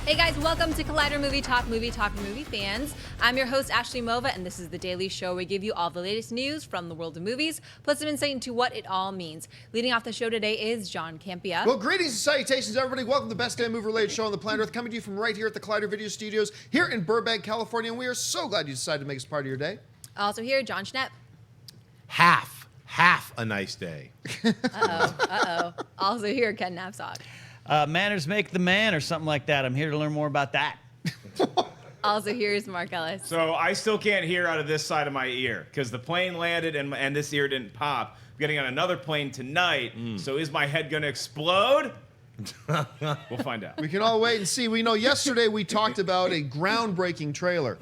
Hey guys, welcome to Collider Movie Talk movie fans. I'm your host, Ashley Mova, and this is the daily show where we give you all the latest news from the world of movies, plus some insight into what it all means. Leading off the show today is Jon Campea. Well, greetings and salutations, everybody. Welcome to the best damn movie-related show on the planet Earth, coming to you from right here at the Collider Video Studios here in Burbank, California, and we are so glad you decided to make us part of your day. Also here, Jon Schnepp. Half a nice day. Also here, Ken Napzok. Manners make the man, or something like that. I'm here to learn more about that. Also here's Mark Ellis. So I still can't hear out of this side of my ear because the plane landed and this ear didn't pop. I'm getting on another plane tonight. So is my head going to explode? We'll find out. We can all wait and see. We know yesterday we talked about a groundbreaking trailer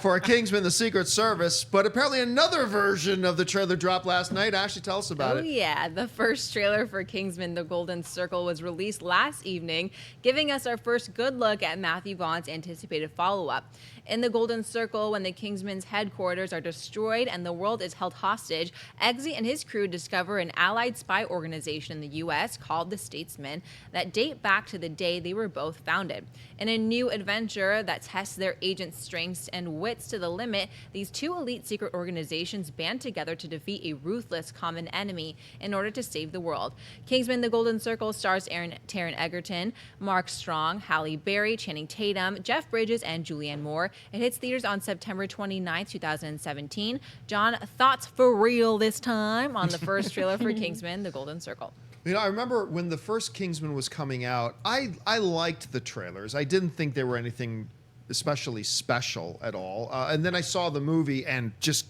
for Kingsman: The Secret Service, but apparently another version of the trailer dropped last night. Ashley, tell us about it. Oh yeah, the first trailer for Kingsman: The Golden Circle was released last evening, giving us our first good look at Matthew Vaughn's anticipated follow-up. In The Golden Circle, when the Kingsman's headquarters are destroyed and the world is held hostage, Eggsy and his crew discover an allied spy organization in the U.S. called the Statesman that date back to the day they were both founded. In a new adventure that tests their agents' strengths and wits to the limit, these two elite secret organizations band together to defeat a ruthless common enemy in order to save the world. Kingsman: The Golden Circle stars Taron Egerton, Mark Strong, Halle Berry, Channing Tatum, Jeff Bridges, and Julianne Moore. It hits theaters on September 29, 2017. John, thoughts for real this time on the first trailer for Kingsman: The Golden Circle? You know, I remember when the first Kingsman was coming out, I liked the trailers. I didn't think they were anything especially special at all. And then I saw the movie and just,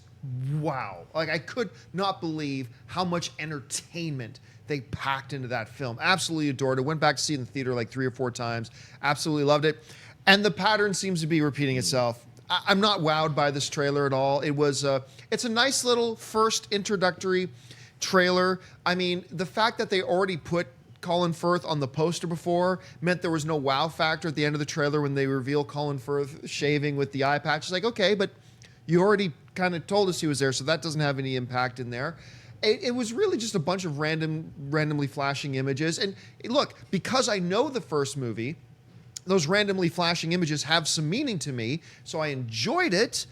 wow. Like, I could not believe how much entertainment they packed into that film. Absolutely adored it. Went back to see it in the theater like 3 or 4 times. Absolutely loved it. And the pattern seems to be repeating itself. I'm not wowed by this trailer at all. It's a nice little first introductory trailer. I mean, the fact that they already put Colin Firth on the poster before meant there was no wow factor at the end of the trailer when they reveal Colin Firth shaving with the eye patch. It's like, okay, but you already kind of told us he was there, so that doesn't have any impact in there. It was really just a bunch of randomly flashing images. And look, because I know the first movie, those randomly flashing images have some meaning to me, so I enjoyed it,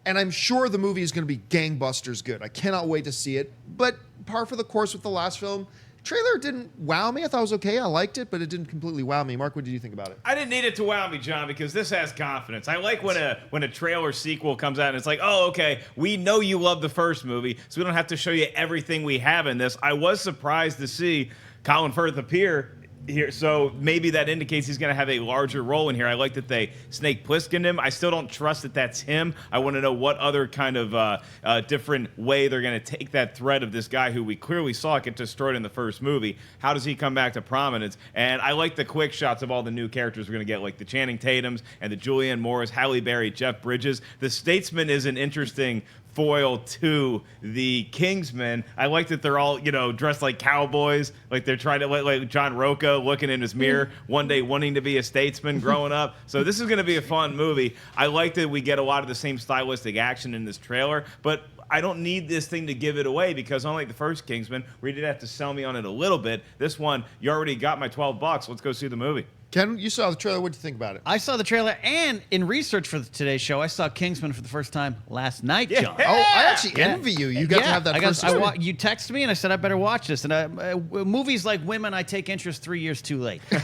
and I'm sure the movie is going to be gangbusters good. I cannot wait to see it, but par for the course with the last film, trailer didn't wow me. I thought it was okay. I liked it, but it didn't completely wow me. Mark, what did you think about it? I didn't need it to wow me, John, because this has confidence. I like when a trailer sequel comes out and it's like, oh, okay, we know you love the first movie, so we don't have to show you everything we have in this. I was surprised to see Colin Firth appear here, so maybe that indicates he's going to have a larger role in here. I like that they Snake Plisskened him. I still don't trust that that's him. I want to know what other kind of different way they're going to take that thread of this guy who we clearly saw get destroyed in the first movie. How does he come back to prominence? And I like the quick shots of all the new characters we're going to get, like the Channing Tatums and the Julianne Moores, Halle Berry, Jeff Bridges. The Statesman is an interesting foil to the Kingsman. I like that they're all, dressed like cowboys, like they're trying to, like John Rocco looking in his mirror one day wanting to be a statesman growing up. So this is going to be a fun movie. I like that we get a lot of the same stylistic action in this trailer, but I don't need this thing to give it away because unlike the first Kingsman, where you did have to sell me on it a little bit, this one, you already got my $12. Let's go see the movie. Ken, you saw the trailer. What did you think about it? I saw the trailer, and in research for today's show, I saw Kingsman for the first time last night, John. Oh, I actually envy you. You got to have that first experience. You texted me, and I said I better watch this. And movies like Women, I take interest 3 years too late. So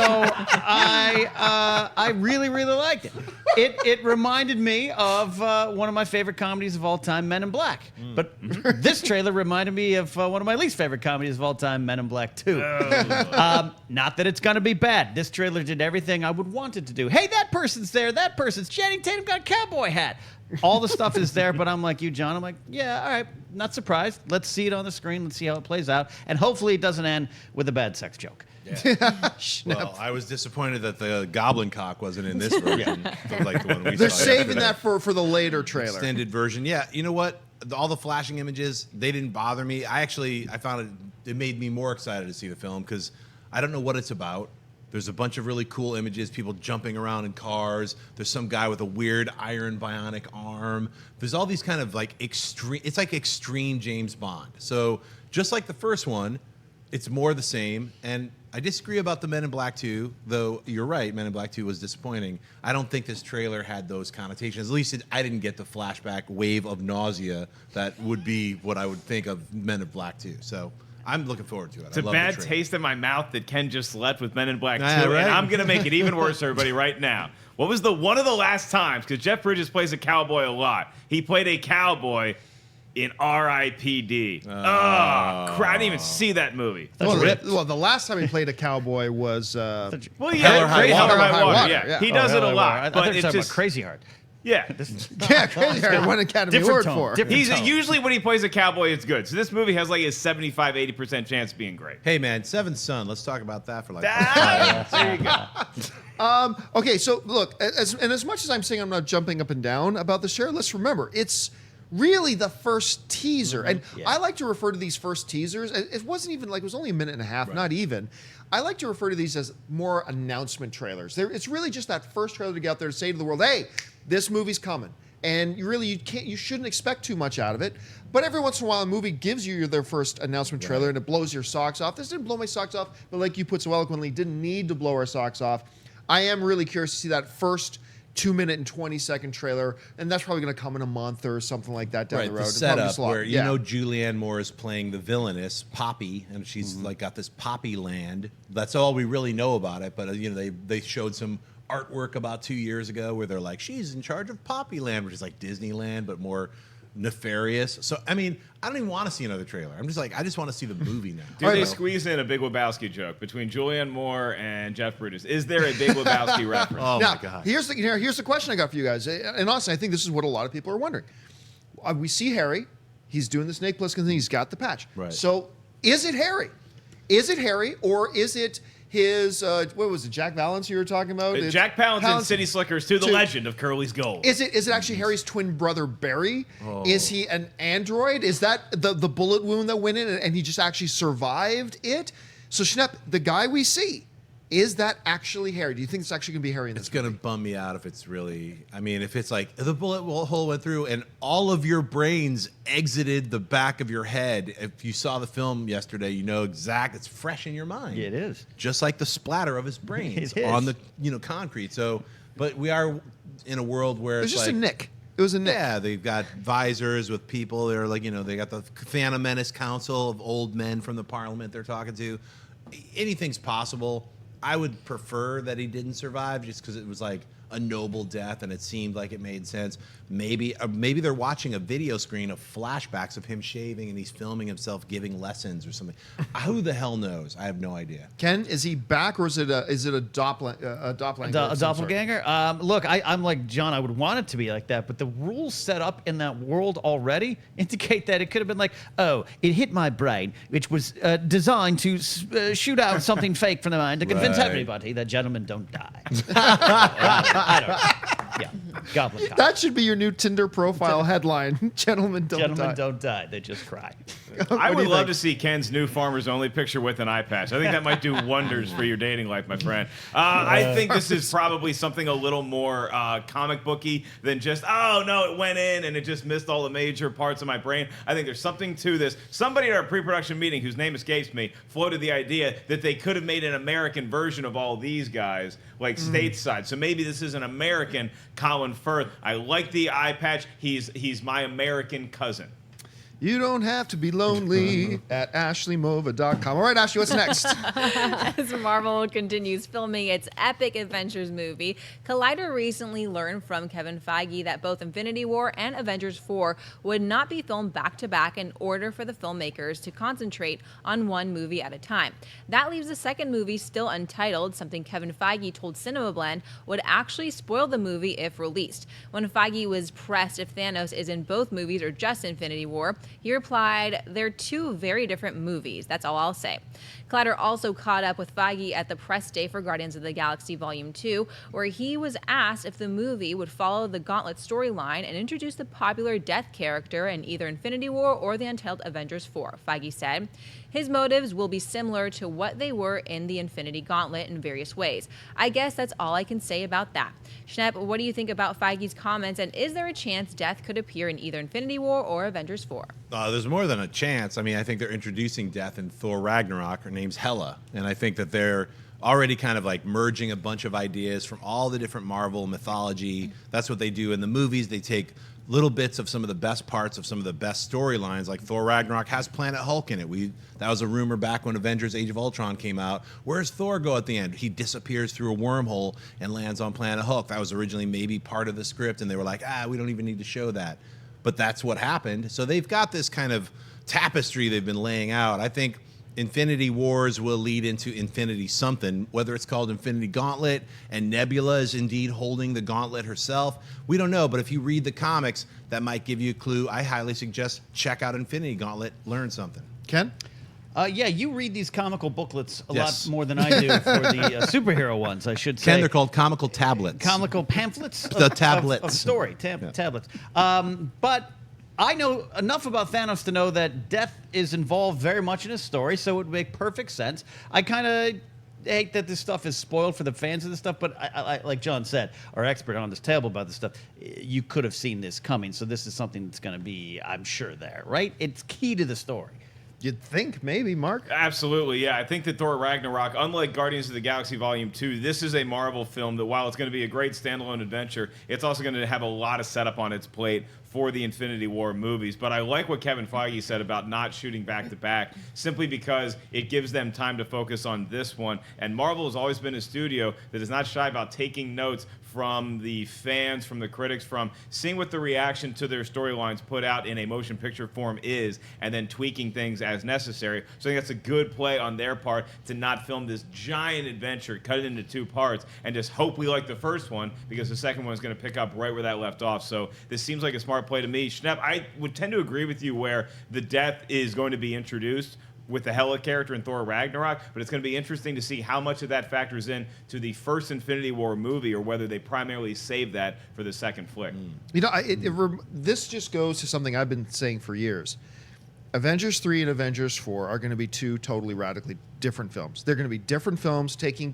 I really, really liked it. It reminded me of one of my favorite comedies of all time, Men in Black. But this trailer reminded me of one of my least favorite comedies of all time, Men in Black 2. Not that it's going to be bad. This trailer did everything I would want it to do. Hey, that person's there. That person's Channing Tatum got a cowboy hat. All the stuff is there, but I'm like you, John. I'm like, yeah, all right, not surprised. Let's see it on the screen. Let's see how it plays out. And hopefully it doesn't end with a bad sex joke. Yeah. Well, I was disappointed that the goblin cock wasn't in this version. Like the one we They're saw saving that for the later trailer. Extended version. Yeah, you know what? All the flashing images, they didn't bother me. I found it made me more excited to see the film because I don't know what it's about. There's a bunch of really cool images, people jumping around in cars. There's some guy with a weird iron bionic arm. There's all these kind of like extreme, it's like extreme James Bond. So just like the first one, It's more the same, and I disagree about the Men in Black 2, though you're right, Men in Black 2 was disappointing. I don't think this trailer had those connotations. At least I didn't get the flashback wave of nausea that would be what I would think of Men in Black 2. So I'm looking forward to it. It's a bad taste in my mouth that Ken just left with Men in Black 2, Right? and I'm going to make it even worse, everybody, right now. What was one of the last times, because Jeff Bridges plays a cowboy a lot, he played a cowboy in R.I.P.D. I didn't even see that movie. Well, the last time he played a cowboy was Well, Hell or yeah, High Hell or Water. High Water. Yeah. Yeah, he does it a lot. I But thought you were it's talking just about Crazy Heart. yeah. yeah, Crazy Heart won Academy Different Award tone, for. different He's tone. usually when he plays a cowboy, it's good. So this movie has like a 75-80% chance of being great. Hey, man, Seventh Son. Let's talk about that for like. There you go. Okay, so look, as much as I'm saying I'm not jumping up and down about this trailer, let's remember it's really the first teaser. And I like to refer to these first teasers. It wasn't even like, it was only a minute and a half, not even. I like to refer to these as more announcement trailers. It's really just that first trailer to get out there to say to the world, hey, this movie's coming. And you shouldn't expect too much out of it. But every once in a while, a movie gives you their first announcement trailer and it blows your socks off. This didn't blow my socks off, but like you put so eloquently, didn't need to blow our socks off. I am really curious to see that first 2-minute and 20-second trailer, and that's probably going to come in a month or something like that down Right, the road. the It'll probably setup just lot- where you know Julianne Moore is playing the villainess Poppy, and she's like got this Poppy land. That's all we really know about it. But they showed some artwork about 2 years ago where they're like, she's in charge of Poppy Land, which is like Disneyland but more nefarious. So I mean, I don't even want to see another trailer. I'm just like, I just want to see the movie now. Do they squeeze in a Big Lebowski joke between Julianne Moore and Jeff Bridges? Is there a Big Lebowski reference? Oh now, my god! here's the question I got for you guys. And honestly, I think this is what a lot of people are wondering. We see Harry. He's doing the Snake Plissken thing. He's got the patch. Right. So is it Harry? Is it Harry, or is it his, what was it, Jack Palance you were talking about? Jack Palance in City Slickers to the legend of Curly's Gold. Is it actually Harry's twin brother Barry? Oh. Is he an android? Is that the bullet wound that went in and he just actually survived it? So Schnepp, the guy we see, is that actually Harry? Do you think it's actually going to be Harry in this It's going to bum me out if it's really. I mean, if it's like the bullet hole went through and all of your brains exited the back of your head. If you saw the film yesterday, you know exactly. It's fresh in your mind. It is. Just like the splatter of his brains It is. on the concrete. So, but we are in a world where It was it's just like, a nick. It was a nick. Yeah, they've got visors with people. They're like, they got the Phantom Menace Council of old men from the Parliament they're talking to. Anything's possible. I would prefer that he didn't survive just because it was like a noble death and it seemed like it made sense. Maybe they're watching a video screen of flashbacks of him shaving and he's filming himself giving lessons or something. Who the hell knows? I have no idea. Ken, is he back or is it a doppelganger? A doppelganger? Look, I'm like John. I would want it to be like that, but the rules set up in that world already indicate that it could have been like, oh, it hit my brain, which was designed to shoot out something fake from the mind to convince Right. everybody that gentlemen don't die. I don't know. Yeah, Goblin Cop. That should be your new Tinder profile headline. Gentlemen don't Gentlemen die. don't die. They just cry. I What do would you love think? to see Ken's new Farmers Only picture with an eye patch. I think that might do wonders for your dating life, my friend. I think this is probably something a little more comic booky than just, oh, no, it went in and it just missed all the major parts of my brain. I think there's something to this. Somebody at our pre-production meeting, whose name escapes me, floated the idea that they could have made an American version of all these guys, like stateside. So maybe this is an American Colin Firth. I like the eye patch. He's my American cousin. You don't have to be lonely at ashleymova.com. All right, Ashley, what's next? As Marvel continues filming its epic Avengers movie, Collider recently learned from Kevin Feige that both Infinity War and Avengers 4 would not be filmed back-to-back in order for the filmmakers to concentrate on one movie at a time. That leaves the second movie still untitled, something Kevin Feige told CinemaBlend would actually spoil the movie if released. When Feige was pressed if Thanos is in both movies or just Infinity War, he replied, "They're two very different movies. That's all I'll say." Collider also caught up with Feige at the press day for Guardians of the Galaxy Volume 2, where he was asked if the movie would follow the Gauntlet storyline and introduce the popular Death character in either Infinity War or the untitled Avengers 4. Feige said, "His motives will be similar to what they were in the Infinity Gauntlet in various ways. I guess that's all I can say about that." Schnepp, what do you think about Feige's comments, and is there a chance Death could appear in either Infinity War or Avengers 4? There's more than a chance. I mean, I think they're introducing death in Thor Ragnarok. Her name's Hela, and I think that they're already kind of like merging a bunch of ideas from all the different Marvel mythology. That's what they do in the movies. They take little bits of some of the best parts of some of the best storylines. Like Thor Ragnarok has Planet Hulk in it. That was a rumor back when Avengers Age of Ultron came out. Where's Thor go at the end? He disappears through a wormhole and lands on Planet Hulk. That was originally maybe part of the script, and they were like, we don't even need to show that. But that's what happened. So they've got this kind of tapestry they've been laying out. I think Infinity Wars will lead into Infinity something, whether it's called Infinity Gauntlet and Nebula is indeed holding the gauntlet herself. We don't know, but if you read the comics, that might give you a clue. I highly suggest check out Infinity Gauntlet, learn something. Ken? Yeah, you read these comical booklets a Yes. lot more than I do for the superhero ones, I should say. Ken, they're called comical tablets. Comical pamphlets? The tablets. Of story, tablets. But I know enough about Thanos to know that death is involved very much in his story, so it would make perfect sense. I kind of hate that this stuff is spoiled for the fans of this stuff, but I, like John said, our expert on this table about this stuff, you could have seen this coming, so this is something that's going to be, I'm sure, there, right? It's key to the story. You'd think maybe, Mark. Absolutely, yeah. I think that Thor Ragnarok, unlike Guardians of the Galaxy Volume 2, this is a Marvel film that while it's going to be a great standalone adventure, it's also going to have a lot of setup on its plate for the Infinity War movies. But I like what Kevin Feige said about not shooting back-to-back, simply because it gives them time to focus on this one. And Marvel has always been a studio that is not shy about taking notes from the fans, from the critics, from seeing what the reaction to their storylines put out in a motion picture form is, and then tweaking things as necessary. So I think that's a good play on their part to not film this giant adventure, cut it into 2 parts, and just hope we like the first one, because the second one is going to pick up right where that left off. So this seems like a smart play to me. Schnepp, I would tend to agree with you where the death is going to be introduced with the Hela character in Thor Ragnarok, but it's going to be interesting to see how much of that factors in to the first Infinity War movie, or whether they primarily save that for the second flick. You know, this just goes to something I've been saying for years. Avengers 3 and Avengers 4 are going to be 2 totally radically different films. They're going to be different films taking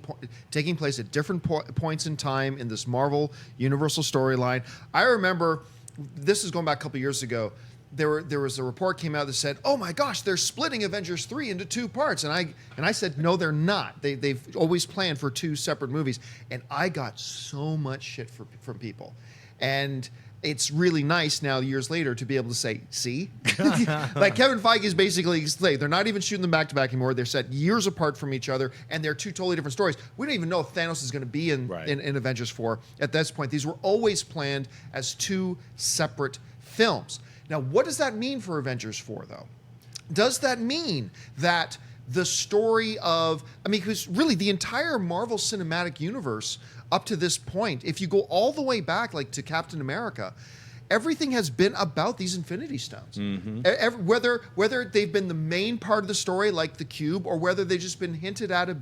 place at different points in time in this Marvel Universal storyline. I remember, this is going back a couple years ago, there was a report came out that said, "Oh my gosh, they're splitting Avengers 3 into 2 parts," and I said, "No, they're not. They've always planned for 2 separate movies." And I got so much shit from people, and it's really nice now years later to be able to say, "See," like Kevin Feige is basically they're not even shooting them back to back anymore. They're set years apart from each other, and they're 2 totally different stories. We don't even know if Thanos is going to be in Avengers 4 at this point. These were always planned as 2 separate films. Now, what does that mean for Avengers 4, though? Does that mean that the story of, because really the entire Marvel Cinematic Universe up to this point, if you go all the way back, like to Captain America, everything has been about these Infinity Stones. Mm-hmm. Whether they've been the main part of the story, like the Cube, or whether they've just been hinted at a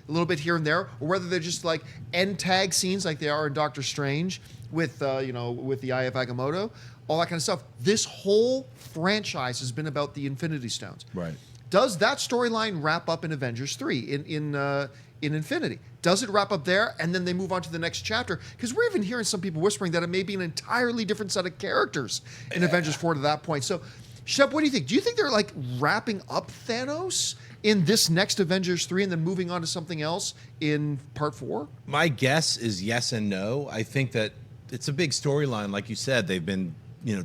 little bit here and there, or whether they're just like end tag scenes like they are in Doctor Strange with the Eye of Agamotto, all that kind of stuff. This whole franchise has been about the Infinity Stones. Right. Does that storyline wrap up in Avengers 3 in Infinity? Does it wrap up there and then they move on to the next chapter? Because we're even hearing some people whispering that it may be an entirely different set of characters in Avengers 4 to that point. So, Shep, what do you think? Do you think they're like wrapping up Thanos in this next Avengers 3 and then moving on to something else in Part 4? My guess is yes and no. I think that it's a big storyline. Like you said, they've been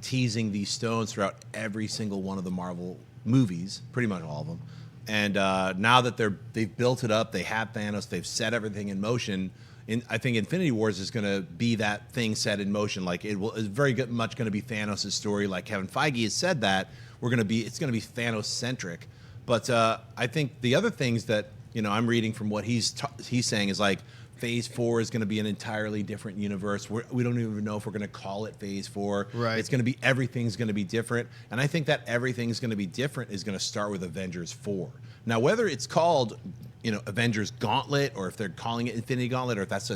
teasing these stones throughout every single one of the Marvel movies, pretty much all of them. And now that they've built it up, they have Thanos, they've set everything in motion. I think Infinity Wars is going to be that thing set in motion. Like it's very much going to be Thanos' story. Like Kevin Feige has said that it's going to be Thanos centric. But I think the other things that I'm reading from what he's saying is like Phase 4 is going to be an entirely different universe. We don't even know if we're going to call it Phase 4. Right. It's going to be everything's going to be different, and I think that everything's going to be different is going to start with Avengers 4. Now, whether it's called Avengers Gauntlet, or if they're calling it Infinity Gauntlet, or if that's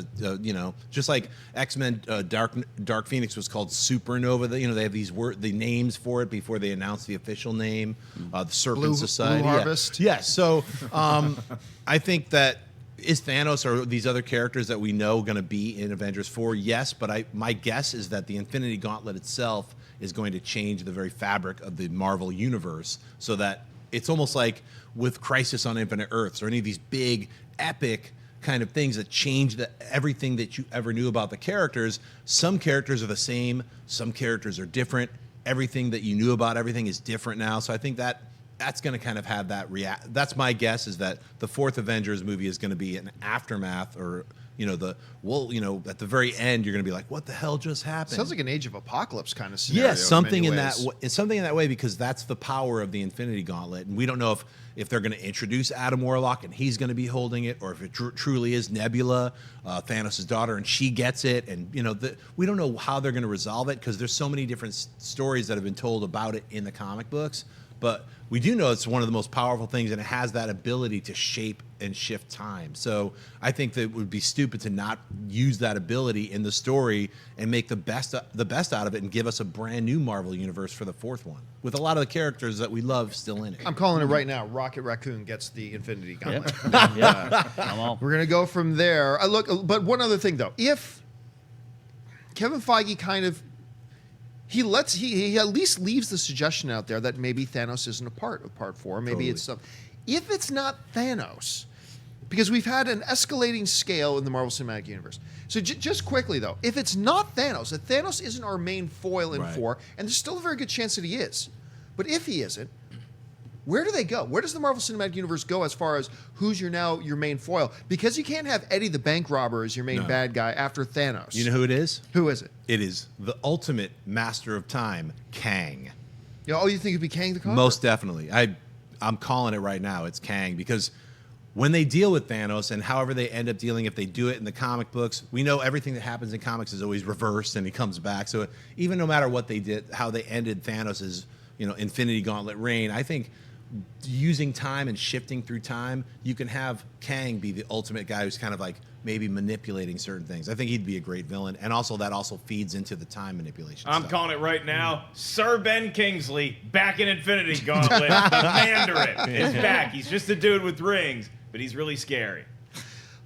just like X-Men Dark Phoenix was called Supernova. They have the names for it before they announce the official name. The Serpent Society. Blue Harvest. Yeah. So I think that. Is Thanos or these other characters that we know going to be in Avengers 4? Yes, but my guess is that the Infinity Gauntlet itself is going to change the very fabric of the Marvel universe, so that it's almost like with Crisis on Infinite Earths or any of these big, epic kind of things that change everything that you ever knew about the characters. Some characters are the same, some characters are different. Everything that you knew about everything is different now. So I think that's going to kind of have that That's my guess, is that the fourth Avengers movie is going to be an aftermath, or at the very end, you're going to be like, what the hell just happened? Sounds like an Age of Apocalypse kind of scenario. Yes, something in that way, because that's the power of the Infinity Gauntlet, and we don't know if they're going to introduce Adam Warlock and he's going to be holding it, or if it truly is Nebula, Thanos' daughter, and she gets it, and we don't know how they're going to resolve it, because there's so many different stories that have been told about it in the comic books. But we do know it's one of the most powerful things, and it has that ability to shape and shift time. So I think that it would be stupid to not use that ability in the story and make the best out of it, and give us a brand new Marvel universe for the fourth one, with a lot of the characters that we love still in it. I'm calling it right now. Rocket Raccoon gets the Infinity Gauntlet. Yeah. I'm all. We're going to go from there. But one other thing, though. If Kevin Feige kind of... He at least leaves the suggestion out there that maybe Thanos isn't a part of Part 4. Maybe Totally. it's some... If it's not Thanos, because we've had an escalating scale in the Marvel Cinematic Universe. So just quickly, though, if it's not Thanos, if Thanos isn't our main foil in Right. 4, and there's still a very good chance that he is, but if he isn't, where do they go? Where does the Marvel Cinematic Universe go as far as who's your main foil? Because you can't have Eddie the Bank Robber as your main bad guy after Thanos. You know who it is? Who is it? It is the ultimate master of time, Kang. You think it'd be Kang the Conqueror? Most definitely. I'm calling it right now. It's Kang, because when they deal with Thanos, and however they end up dealing, if they do it in the comic books, we know everything that happens in comics is always reversed, and he comes back. So even no matter what they did, how they ended Thanos's Infinity Gauntlet reign, I think using time and shifting through time, you can have Kang be the ultimate guy who's kind of like maybe manipulating certain things. I think he'd be a great villain, and also that also feeds into the time manipulation I'm stuff. calling it right now. Sir Ben Kingsley back in Infinity Gauntlet. The Mandarin is back. He's just a dude with rings, but he's really scary.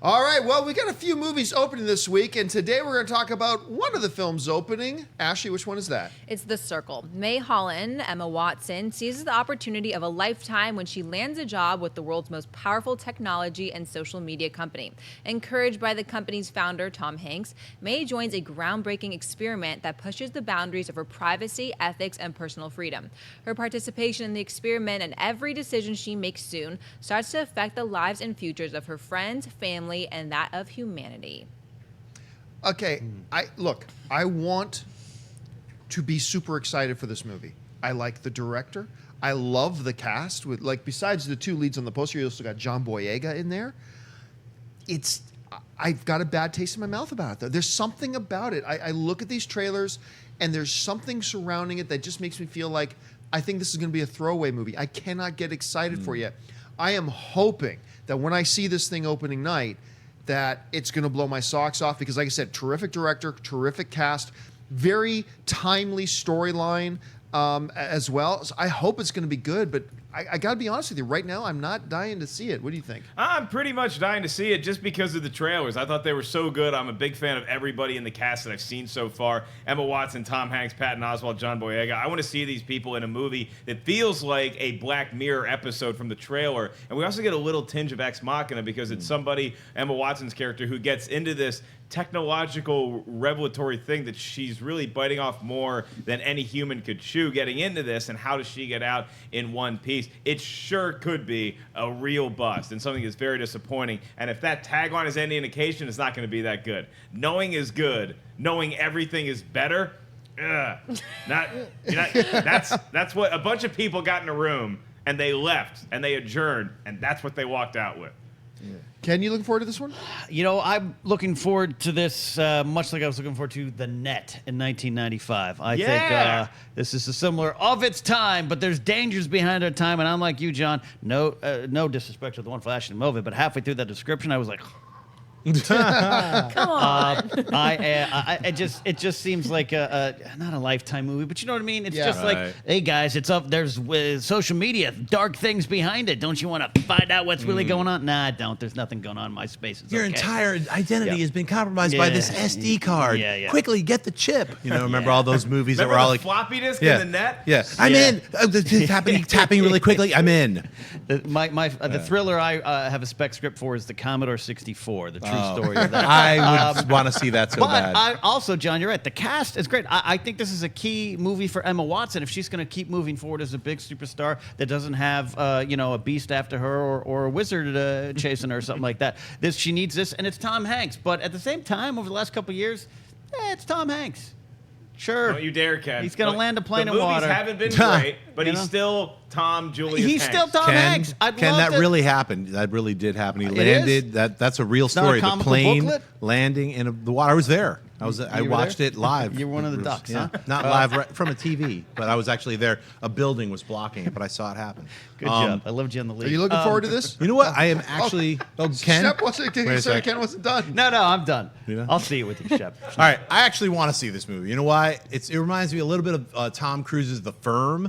All right, well, we got a few movies opening this week, and today we're going to talk about one of the films opening. Ashley, which one is that? It's The Circle. May Holland, Emma Watson, seizes the opportunity of a lifetime when she lands a job with the world's most powerful technology and social media company. Encouraged by the company's founder, Tom Hanks, May joins a groundbreaking experiment that pushes the boundaries of her privacy, ethics, and personal freedom. Her participation in the experiment and every decision she makes soon starts to affect the lives and futures of her friends, family, and that of humanity. Okay, I want to be super excited for this movie. I like the director. I love the cast. Besides the two leads on the poster, you also got John Boyega in there. I've got a bad taste in my mouth about it, though. There's something about it. I look at these trailers, and there's something surrounding it that just makes me feel like I think this is going to be a throwaway movie. I cannot get excited for it. I am hoping that when I see this thing opening night, that it's going to blow my socks off, because, like I said, terrific director, terrific cast, very timely storyline as well. So I hope it's going to be good, but I got to be honest with you. Right now, I'm not dying to see it. What do you think? I'm pretty much dying to see it just because of the trailers. I thought they were so good. I'm a big fan of everybody in the cast that I've seen so far. Emma Watson, Tom Hanks, Patton Oswalt, John Boyega. I want to see these people in a movie that feels like a Black Mirror episode from the trailer. And we also get a little tinge of Ex Machina, because it's somebody, Emma Watson's character, who gets into this technological revelatory thing that she's really biting off more than any human could chew getting into this, and how does she get out in one piece? It sure could be a real bust and something that's very disappointing, and if that tagline is any indication, it's not going to be that good. Knowing is good, knowing everything is better, that's what a bunch of people got in a room and they left and they adjourned, and that's what they walked out with. Ken, you looking forward to this one? I'm looking forward to this much like I was looking forward to The Net in 1995. I think this is a similar of its time, but there's dangers behind our time. And I'm like you, John, no disrespect to the one Flash and Mova, but halfway through that description, I was like, Come on. It just seems like not a Lifetime movie, but you know what I mean. It's Yeah. just Right. like, hey guys, it's up. There's social media, dark things behind it. Don't you want to find out what's really going on? Nah, I don't. There's nothing going on in my space. It's Your okay. entire identity Yeah. has been compromised by this Yeah. SD card. Yeah. Quickly, get the chip. You know, remember Yeah. all those movies that Remember were all the like floppy disk yeah, in the net? yeah. I'm Yeah. in. This is happening, tapping really quickly. I'm in. The thriller I have a spec script for is the Commodore 64, the true story of that. I would want to see that so But bad. I also, John, you're right. The cast is great. I think this is a key movie for Emma Watson if she's going to keep moving forward as a big superstar that doesn't have, a beast after her or a wizard chasing her or something like that. She needs this, and it's Tom Hanks. But at the same time, over the last couple of years, it's Tom Hanks. Sure. Don't you dare, Ken. He's gonna land a plane the in water. movies haven't been great, but You he's know? still Tom Julius He's Hanks. still Tom Hanks. I'd Ken, love that to- really happened. That really did happen. He It landed. That's a real not a story. The comical plane booklet? landing in the water. I was there. I You were watched there? it live. You were one of the Bruce. ducks, Yeah. huh? Not live from a TV, but I was actually there. A building was blocking it, but I saw it happen. Good job. I loved you on the lead. Are you looking forward to this? You know what? I am actually. Oh, Ken. Shep wasn't. Wait a Sorry, sec. Ken wasn't done. No, I'm done. You know? I'll see it with you, Shep. All right, I actually want to see this movie. You know why? It reminds me a little bit of Tom Cruise's The Firm,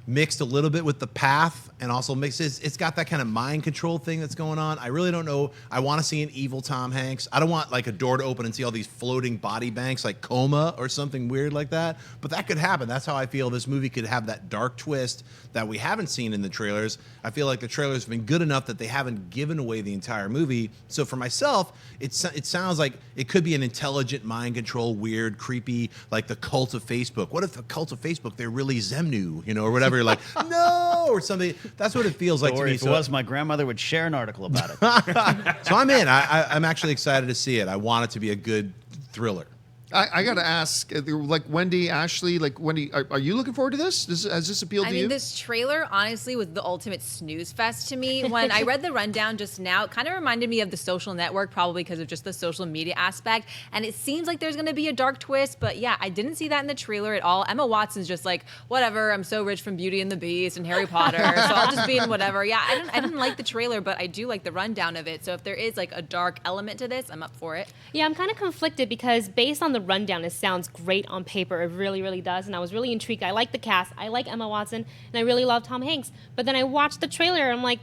mixed a little bit with The Path, and also it's got that kind of mind control thing that's going on. I really don't know. I want to see an evil Tom Hanks. I don't want like a door to open and see all these floating body banks like Coma or something weird like that. But that could happen. That's how I feel this movie could have that dark twist that we haven't seen in the trailers. I feel like the trailers have been good enough that they haven't given away the entire movie. So for myself, it sounds like it could be an intelligent mind control, weird, creepy, like the cult of Facebook. What if the cult of Facebook, they're really Zemnu, or whatever. You're like, no, or something. That's what it feels like to me. If it was, my grandmother would share an article about it. So I'm in. I'm actually excited to see it. I want it to be a good thriller. I got to ask, like Wendy, Ashley, like Wendy, are you looking forward to this? Has this appealed I to mean, you? this trailer honestly was the ultimate snooze fest to me. When I read the rundown just now, it kind of reminded me of The Social Network, probably because of just the social media aspect. And it seems like there's going to be a dark twist, but yeah, I didn't see that in the trailer at all. Emma Watson's just like, whatever, I'm so rich from Beauty and the Beast and Harry Potter, so I'll just be in whatever. Yeah, I didn't like the trailer, but I do like the rundown of it. So if there is like a dark element to this, I'm up for it. Yeah, I'm kind of conflicted because based on the rundown, it sounds great on paper. It really, really does. And I was really intrigued. I like the cast. I like Emma Watson. And I really love Tom Hanks. But then I watched the trailer. And I'm like,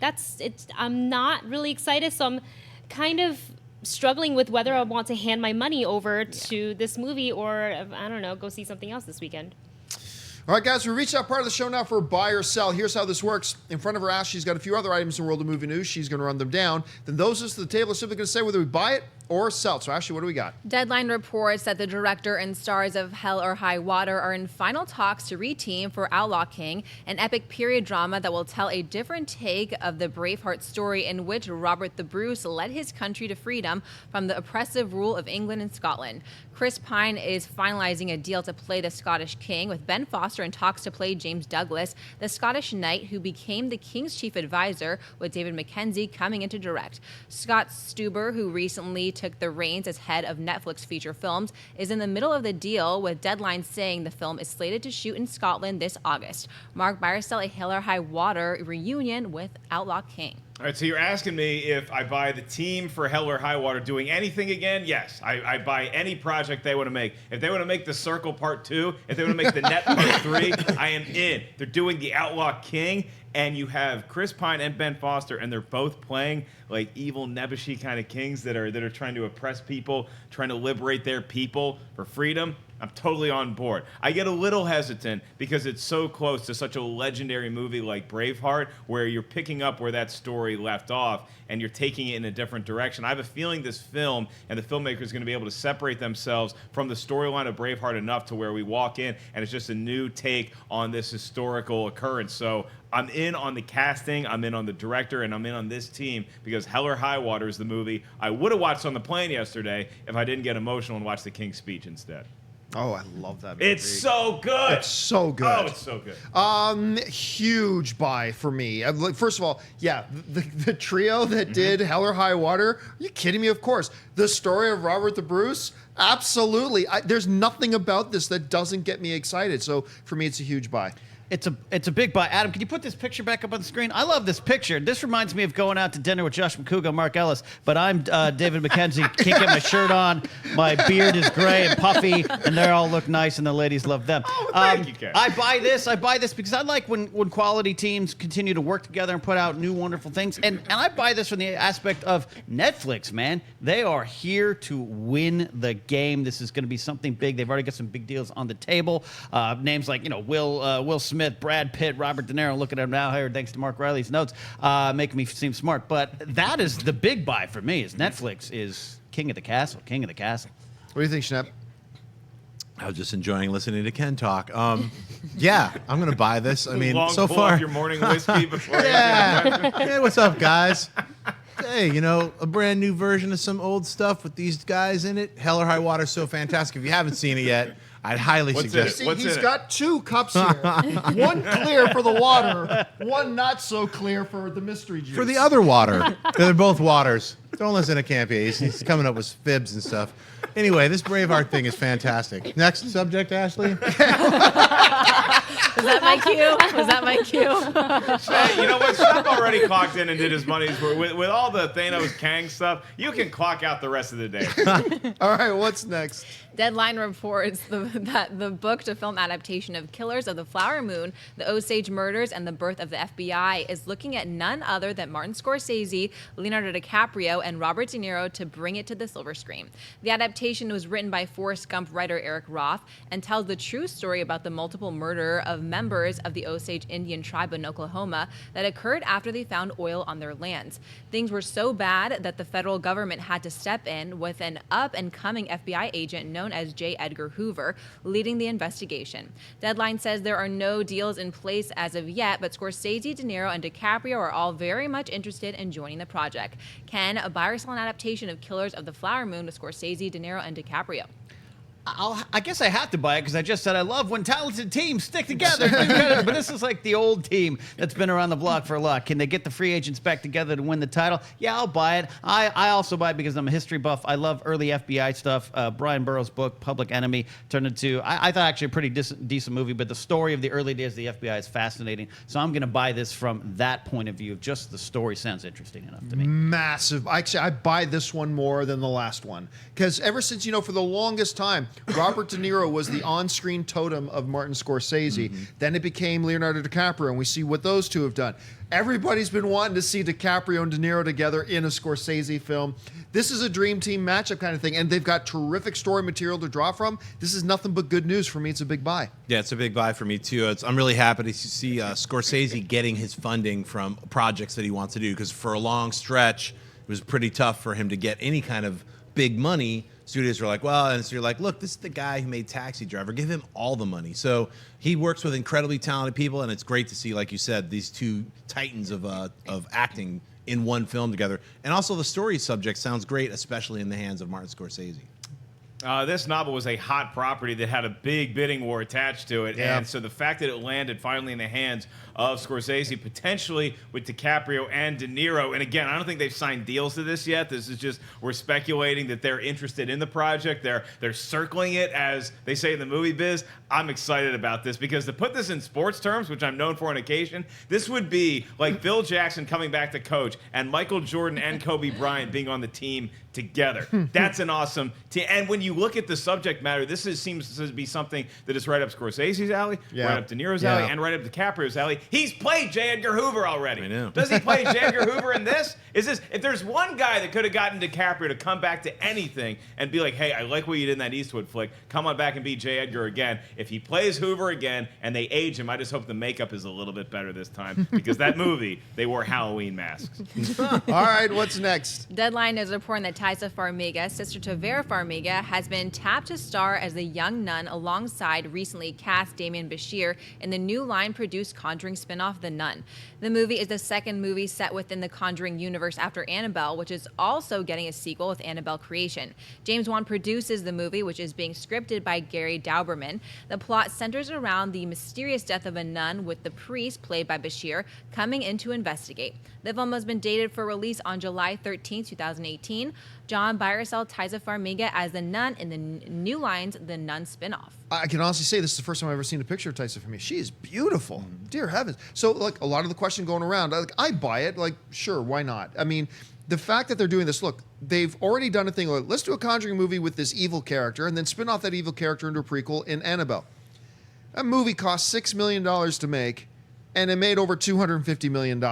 I'm not really excited. So I'm kind of struggling with whether I want to hand my money over to this movie or, I don't know, go see something else this weekend. All right, guys, we reached that part of the show now for buy or sell. Here's how this works. In front of her ass, she's got a few other items in World of Movie News. She's going to run them down. Then those of us at the table are simply going to say whether we buy it or sell it. So, Ashley, what do we got? Deadline reports that the director and stars of Hell or High Water are in final talks to reteam for Outlaw King, an epic period drama that will tell a different take of the Braveheart story in which Robert the Bruce led his country to freedom from the oppressive rule of England and Scotland. Chris Pine is finalizing a deal to play the Scottish king, with Ben Foster in talks to play James Douglas, the Scottish knight who became the king's chief advisor, with David Mackenzie coming in to direct. Scott Stuber, who recently took the reins as head of Netflix feature films, is in the middle of the deal, with Deadline saying the film is slated to shoot in Scotland this August. Mark Byrstell, a Hell or High Water reunion with Outlaw King. All right, so you're asking me if I buy the team for Hell or High Water doing anything again? Yes, I buy any project they want to make. If they want to make The Circle Part 2, if they want to make The Net Part 3, I am in. They're doing The Outlaw King, and you have Chris Pine and Ben Foster, and they're both playing like evil nebbishy kind of kings that are trying to oppress people, trying to liberate their people for freedom. I'm totally on board. I get a little hesitant because it's so close to such a legendary movie like Braveheart, where you're picking up where that story left off and you're taking it in a different direction. I have a feeling this film and the filmmaker is going to be able to separate themselves from the storyline of Braveheart enough to where we walk in and it's just a new take on this historical occurrence. So I'm in on the casting, I'm in on the director, and I'm in on this team because Hell or High Water is the movie I would have watched on the plane yesterday if I didn't get emotional and watch the King's Speech instead. Oh, I love that movie. It's so good. It's so good. Oh, it's so good. Huge buy for me. Like, first of all, yeah, the trio that did Hell or High Water. Are you kidding me? Of course. The story of Robert the Bruce. Absolutely. There's nothing about this that doesn't get me excited. So for me, it's a huge buy. It's a big buy. Adam, can you put this picture back up on the screen? I love this picture. This reminds me of going out to dinner with Josh McCouga and Mark Ellis, but I'm David Mackenzie. Can't get my shirt on. My beard is gray and puffy, and they all look nice, and the ladies love them. Oh, thank you, Ken. I buy this because I like when quality teams continue to work together and put out new wonderful things. And I buy this from the aspect of Netflix, man. They are here to win the game. This is going to be something big. They've already got some big deals on the table. Names like, Will Smith, Brad Pitt, Robert De Niro. Looking at him now here, thanks to Mark Riley's notes, making me seem smart. But that is the big buy for me. Is Netflix is king of the castle, king of the castle. What do you think, Schnepp? I was just enjoying listening to Ken talk. Yeah, I'm gonna buy this. I mean, Long so pull far, off your morning whiskey before. yeah. Hey, what's up, guys? Hey, a brand new version of some old stuff with these guys in it. Hell or High Water is so fantastic. If you haven't seen it yet, I'd highly What's suggest. in it? He's got 2 cups here. One clear for the water, one not so clear for the mystery juice. For the other water. They're both waters. Don't listen to Campea. He's coming up with fibs and stuff. Anyway, this Braveheart thing is fantastic. Next subject, Ashley. Was that my cue? Was that my cue? Hey, you know what? Schnepp already clocked in and did his money's worth. With all the Thanos Kang stuff, you can clock out the rest of the day. All right, what's next? Deadline reports that the book to film adaptation of Killers of the Flower Moon, the Osage Murders, and the Birth of the FBI is looking at none other than Martin Scorsese, Leonardo DiCaprio, and Robert De Niro to bring it to the silver screen. The adaptation was written by Forrest Gump writer Eric Roth and tells the true story about the multiple murder of members of the Osage Indian tribe in Oklahoma that occurred after they found oil on their lands. Things were so bad that the federal government had to step in with an up-and-coming FBI agent known as J. Edgar Hoover, leading the investigation. Deadline says there are no deals in place as of yet, but Scorsese, De Niro, and DiCaprio are all very much interested in joining the project. Can a buy or sell an adaptation of Killers of the Flower Moon with Scorsese, De Niro, and DiCaprio? I guess I have to buy it because I just said I love when talented teams stick together. But this is like the old team that's been around the block for a lot. Can they get the free agents back together to win the title? Yeah, I'll buy it. I also buy it because I'm a history buff. I love early FBI stuff. Brian Burroughs' book, Public Enemy, turned into, I thought actually a pretty decent movie, but the story of the early days of the FBI is fascinating. So I'm going to buy this from that point of view. Just the story sounds interesting enough to me. Massive. Actually, I buy this one more than the last one. Because ever since, for the longest time, Robert De Niro was the on-screen totem of Martin Scorsese. Then it became Leonardo DiCaprio, and we see what those two have done. Everybody's been wanting to see DiCaprio and De Niro together in a Scorsese film. This is a dream team matchup kind of thing, and they've got terrific story material to draw from. This is nothing but good news for me. It's a big buy. Yeah, it's a big buy for me, too. I'm really happy to see Scorsese getting his funding from projects that he wants to do, because for a long stretch, it was pretty tough for him to get any kind of big money. Studios were like, well, and so you're like, look, this is the guy who made Taxi Driver. Give him all the money. So he works with incredibly talented people, and it's great to see, like you said, these two titans of acting in one film together. And also the story subject sounds great, especially in the hands of Martin Scorsese. This novel was a hot property that had a big bidding war attached to it. Yeah. And so the fact that it landed finally in the hands of Scorsese, potentially with DiCaprio and De Niro. And again, I don't think they've signed deals to this yet. This is just, we're speculating that they're interested in the project. They're circling it, as they say in the movie biz. I'm excited about this because to put this in sports terms, which I'm known for on occasion, this would be like Bill Jackson coming back to coach and Michael Jordan and Kobe Bryant being on the team together. That's an awesome team. And when you look at the subject matter, seems to be something that is right up Scorsese's alley, Yeah. right up De Niro's Yeah. alley, and right up DiCaprio's alley. He's played J. Edgar Hoover already. I know. Does he play J. Edgar Hoover in this? If there's one guy that could have gotten DiCaprio to come back to anything and be like, hey, I like what you did in that Eastwood flick, come on back and be J. Edgar again. If he plays Hoover again and they age him, I just hope the makeup is a little bit better this time, because that movie, they wore Halloween masks. All right, what's next? Deadline is reporting that Taissa Farmiga, sister to Vera Farmiga, has been tapped to star as the young nun alongside recently cast Damian Bashir in the new line-produced Conjuring spinoff, The Nun. The movie is the second movie set within the Conjuring universe after Annabelle, which is also getting a sequel with Annabelle Creation. James Wan produces the movie, which is being scripted by Gary Dauberman. The plot centers around the mysterious death of a nun, with the priest, played by Bashir, coming in to investigate. The film has been dated for release on July 13, 2018. John, buy or sell Taissa Farmiga as the nun in the New Lines, the Nun spinoff. I can honestly say this is the first time I've ever seen a picture of Taissa Farmiga. She is beautiful. Dear heavens. So, like, a lot of the question going around, like, I buy it. Like, sure, why not? I mean, the fact that they're doing this, look, they've already done a thing. Like, let's do a Conjuring movie with this evil character and then spin off that evil character into a prequel in Annabelle. That movie cost $6 million to make, and it made over $250 million.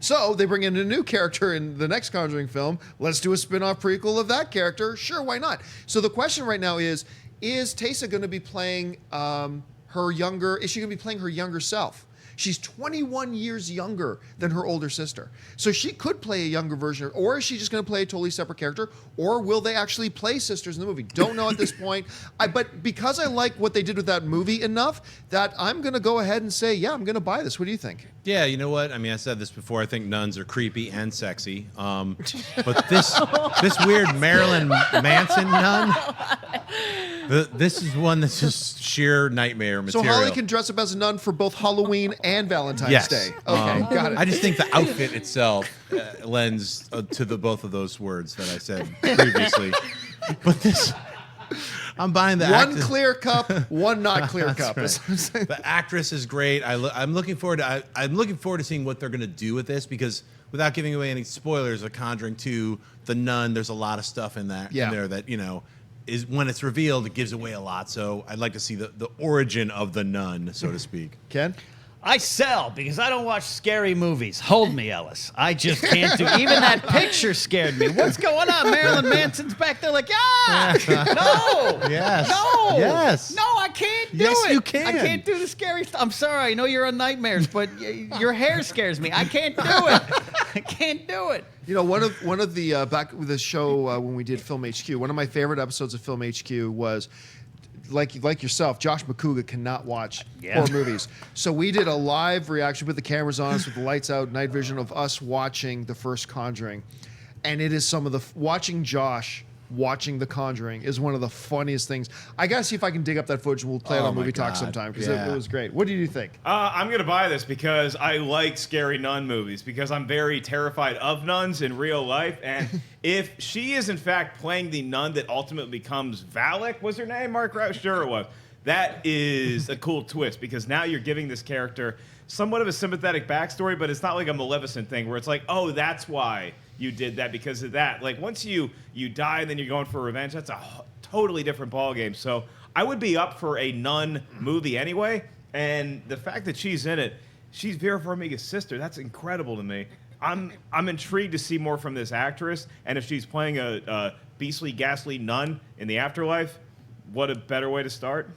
So they bring in a new character in the next Conjuring film. Let's do a spin-off prequel of that character. Sure, why not? So the question right now is Taissa going to be playing is she going to be playing her younger self? She's 21 years younger than her older sister. So she could play a younger version, or is she just going to play a totally separate character, or will they actually play sisters in the movie? Don't know at this point. But because I like what they did with that movie enough, that I'm going to go ahead and say, yeah, I'm going to buy this. What do you think? Yeah, you know what? I mean, I said this before. I think nuns are creepy and sexy. But this weird Marilyn Manson nun, this is one that's just sheer nightmare So material. Holly can dress up as a nun for both Halloween and Valentine's Yes. Day. Okay, got it. I just think the outfit itself lends to both of those words that I said previously. But this, I'm buying the One actress. clear cup, one not clear cup. Right. The actress is great. I'm looking forward to seeing what they're going to do with this, because without giving away any spoilers, of Conjuring 2, The Nun, there's a lot of stuff in there that, you know, is when it's revealed, it gives away a lot. So I'd like to see the origin of the nun, so to speak. Ken? I sell because I don't watch scary movies. Hold me, Ellis. I just can't do. Even that picture scared me. What's going on? Marilyn Manson's back there like, no, Yes. no, Yes. no, I can't do Yes, it. you can. I can't do the scary stuff. I'm sorry. I know you're on nightmares, but your hair scares me. I can't do it. I can't do it. You know, one of the back with the show when we did Film HQ, one of my favorite episodes of Film HQ was like yourself, Josh McCouga cannot watch horror movies. So we did a live reaction with the cameras on us, with the lights out, night vision of us watching the first Conjuring. And it is watching Josh watching The Conjuring is one of the funniest things. I gotta see if I can dig up that footage and we'll play it on my Movie Talk God. sometime, because Yeah. it was great. What did you think? I'm going to buy this because I like scary nun movies, because I'm very terrified of nuns in real life. And if she is, in fact, playing the nun that ultimately becomes Valak, was her name? Mark Rouse? Sure it was. That is a cool twist, because now you're giving this character somewhat of a sympathetic backstory, but it's not like a Maleficent thing where it's like, oh, that's why you did that, because of that. Like, once you die and then you're going for revenge, that's a totally different ballgame. So I would be up for a nun movie anyway. And the fact that she's in it, she's Vera Farmiga's sister. That's incredible to me. I'm intrigued to see more from this actress. And if she's playing a beastly, ghastly nun in the afterlife, what a better way to start.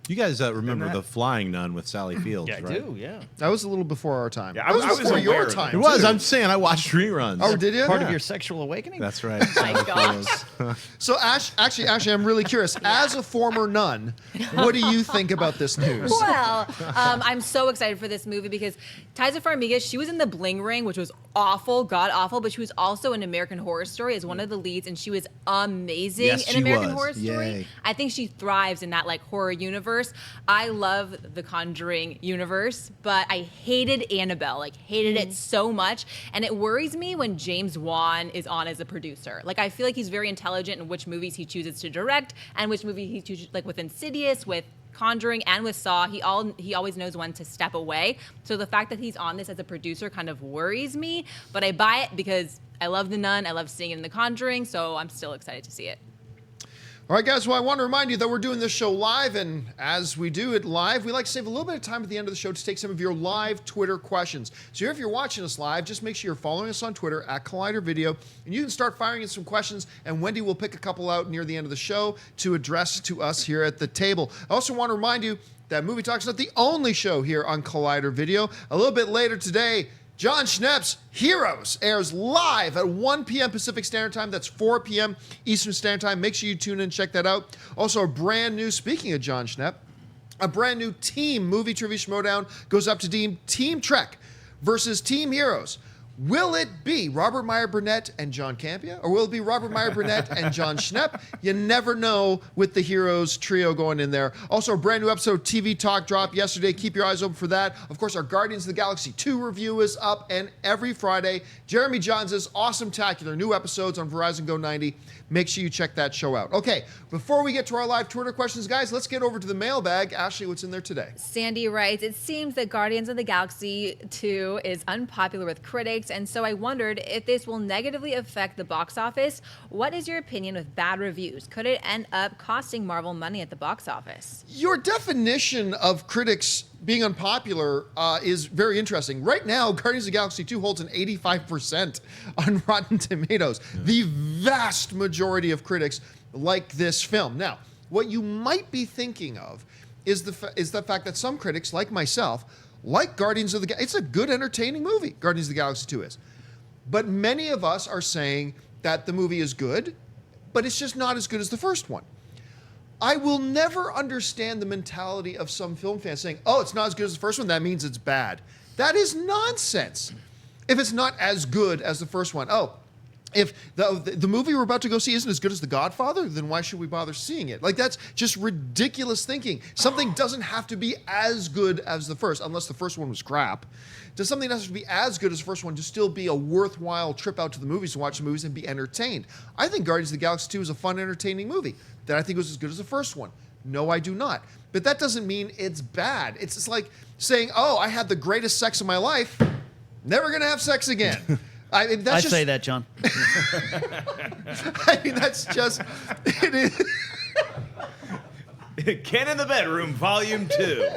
You guys remember that? The Flying Nun with Sally Fields, Yeah, I right? do. Yeah. That was a little before our time. Yeah, that was I was before aware your of time. It was. too. I'm saying I watched reruns. Oh, did you? Part of your sexual awakening. That's right. My gosh. So, Ashley, I'm really curious. As a former nun, what do you think about this news? Well, I'm so excited for this movie because Taissa Farmiga, she was in The Bling Ring, which was awful, god awful, but she was also in American Horror Story as one of the leads, and she was amazing Yes, in she American was. Horror Story. Yay. I think she thrives in that like horror universe. I love the Conjuring universe, but I hated Annabelle, like hated it so much, and it worries me when James Wan is on as a producer. Like I feel like he's very intelligent in which movies he chooses to direct and which movie he chooses, like with Insidious, with Conjuring, and with Saw. He always knows when to step away. So the fact that he's on this as a producer kind of worries me, but I buy it because I love The Nun, I love seeing it in The Conjuring, so I'm still excited to see it. All right, guys, well, I want to remind you that we're doing this show live, and as we do it live, we like to save a little bit of time at the end of the show to take some of your live Twitter questions. So if you're watching us live, just make sure you're following us on Twitter at Collider Video, and you can start firing in some questions, and Wendy will pick a couple out near the end of the show to address to us here at the table. I also want to remind you that Movie Talk is not the only show here on Collider Video. A little bit later today, Jon Schnepp's Heroes airs live at 1 p.m. Pacific Standard Time. That's 4 p.m. Eastern Standard Time. Make sure you tune in and check that out. Also, a brand new, speaking of Jon Schnepp, a brand new team movie trivia showdown goes up to Team Trek versus Team Heroes. Will it be Robert Meyer Burnett and John Campea? Or will it be Robert Meyer Burnett and Jon Schnepp? You never know with the Heroes trio going in there. Also, a brand new episode of TV Talk dropped yesterday. Keep your eyes open for that. Of course, our Guardians of the Galaxy 2 review is up, and every Friday, Jeremy Johns' Awesome-tacular new episodes on Verizon Go 90. Make sure you check that show out. Okay, before we get to our live Twitter questions, guys, let's get over to the mailbag. Ashley, what's in there today? Sandy writes, it seems that Guardians of the Galaxy 2 is unpopular with critics, and so I wondered if this will negatively affect the box office. What is your opinion with bad reviews? Could it end up costing Marvel money at the box office? Your definition of critics being unpopular is very interesting. Right now, Guardians of the Galaxy 2 holds an 85% on Rotten Tomatoes. The vast majority of critics like this film. Now, what you might be thinking of is the fact that some critics, like myself, like Guardians of the Galaxy. It's a good, entertaining movie, Guardians of the Galaxy 2 is. But many of us are saying that the movie is good, but it's just not as good as the first one. I will never understand the mentality of some film fans saying, oh, it's not as good as the first one, that means it's bad. That is nonsense. If it's not as good as the first one, if the movie we're about to go see isn't as good as The Godfather, then why should we bother seeing it? Like, that's just ridiculous thinking. Something doesn't have to be as good as the first, unless the first one was crap. Does something have to be as good as the first one to still be a worthwhile trip out to the movies to watch the movies and be entertained? I think Guardians of the Galaxy 2 is a fun, entertaining movie that I think was as good as the first one. No, I do not. But that doesn't mean it's bad. It's just like saying, oh, I had the greatest sex of my life, never going to have sex again. I mean, I say that, John. I mean, that's just, it is. Ken in the Bedroom, Volume 2.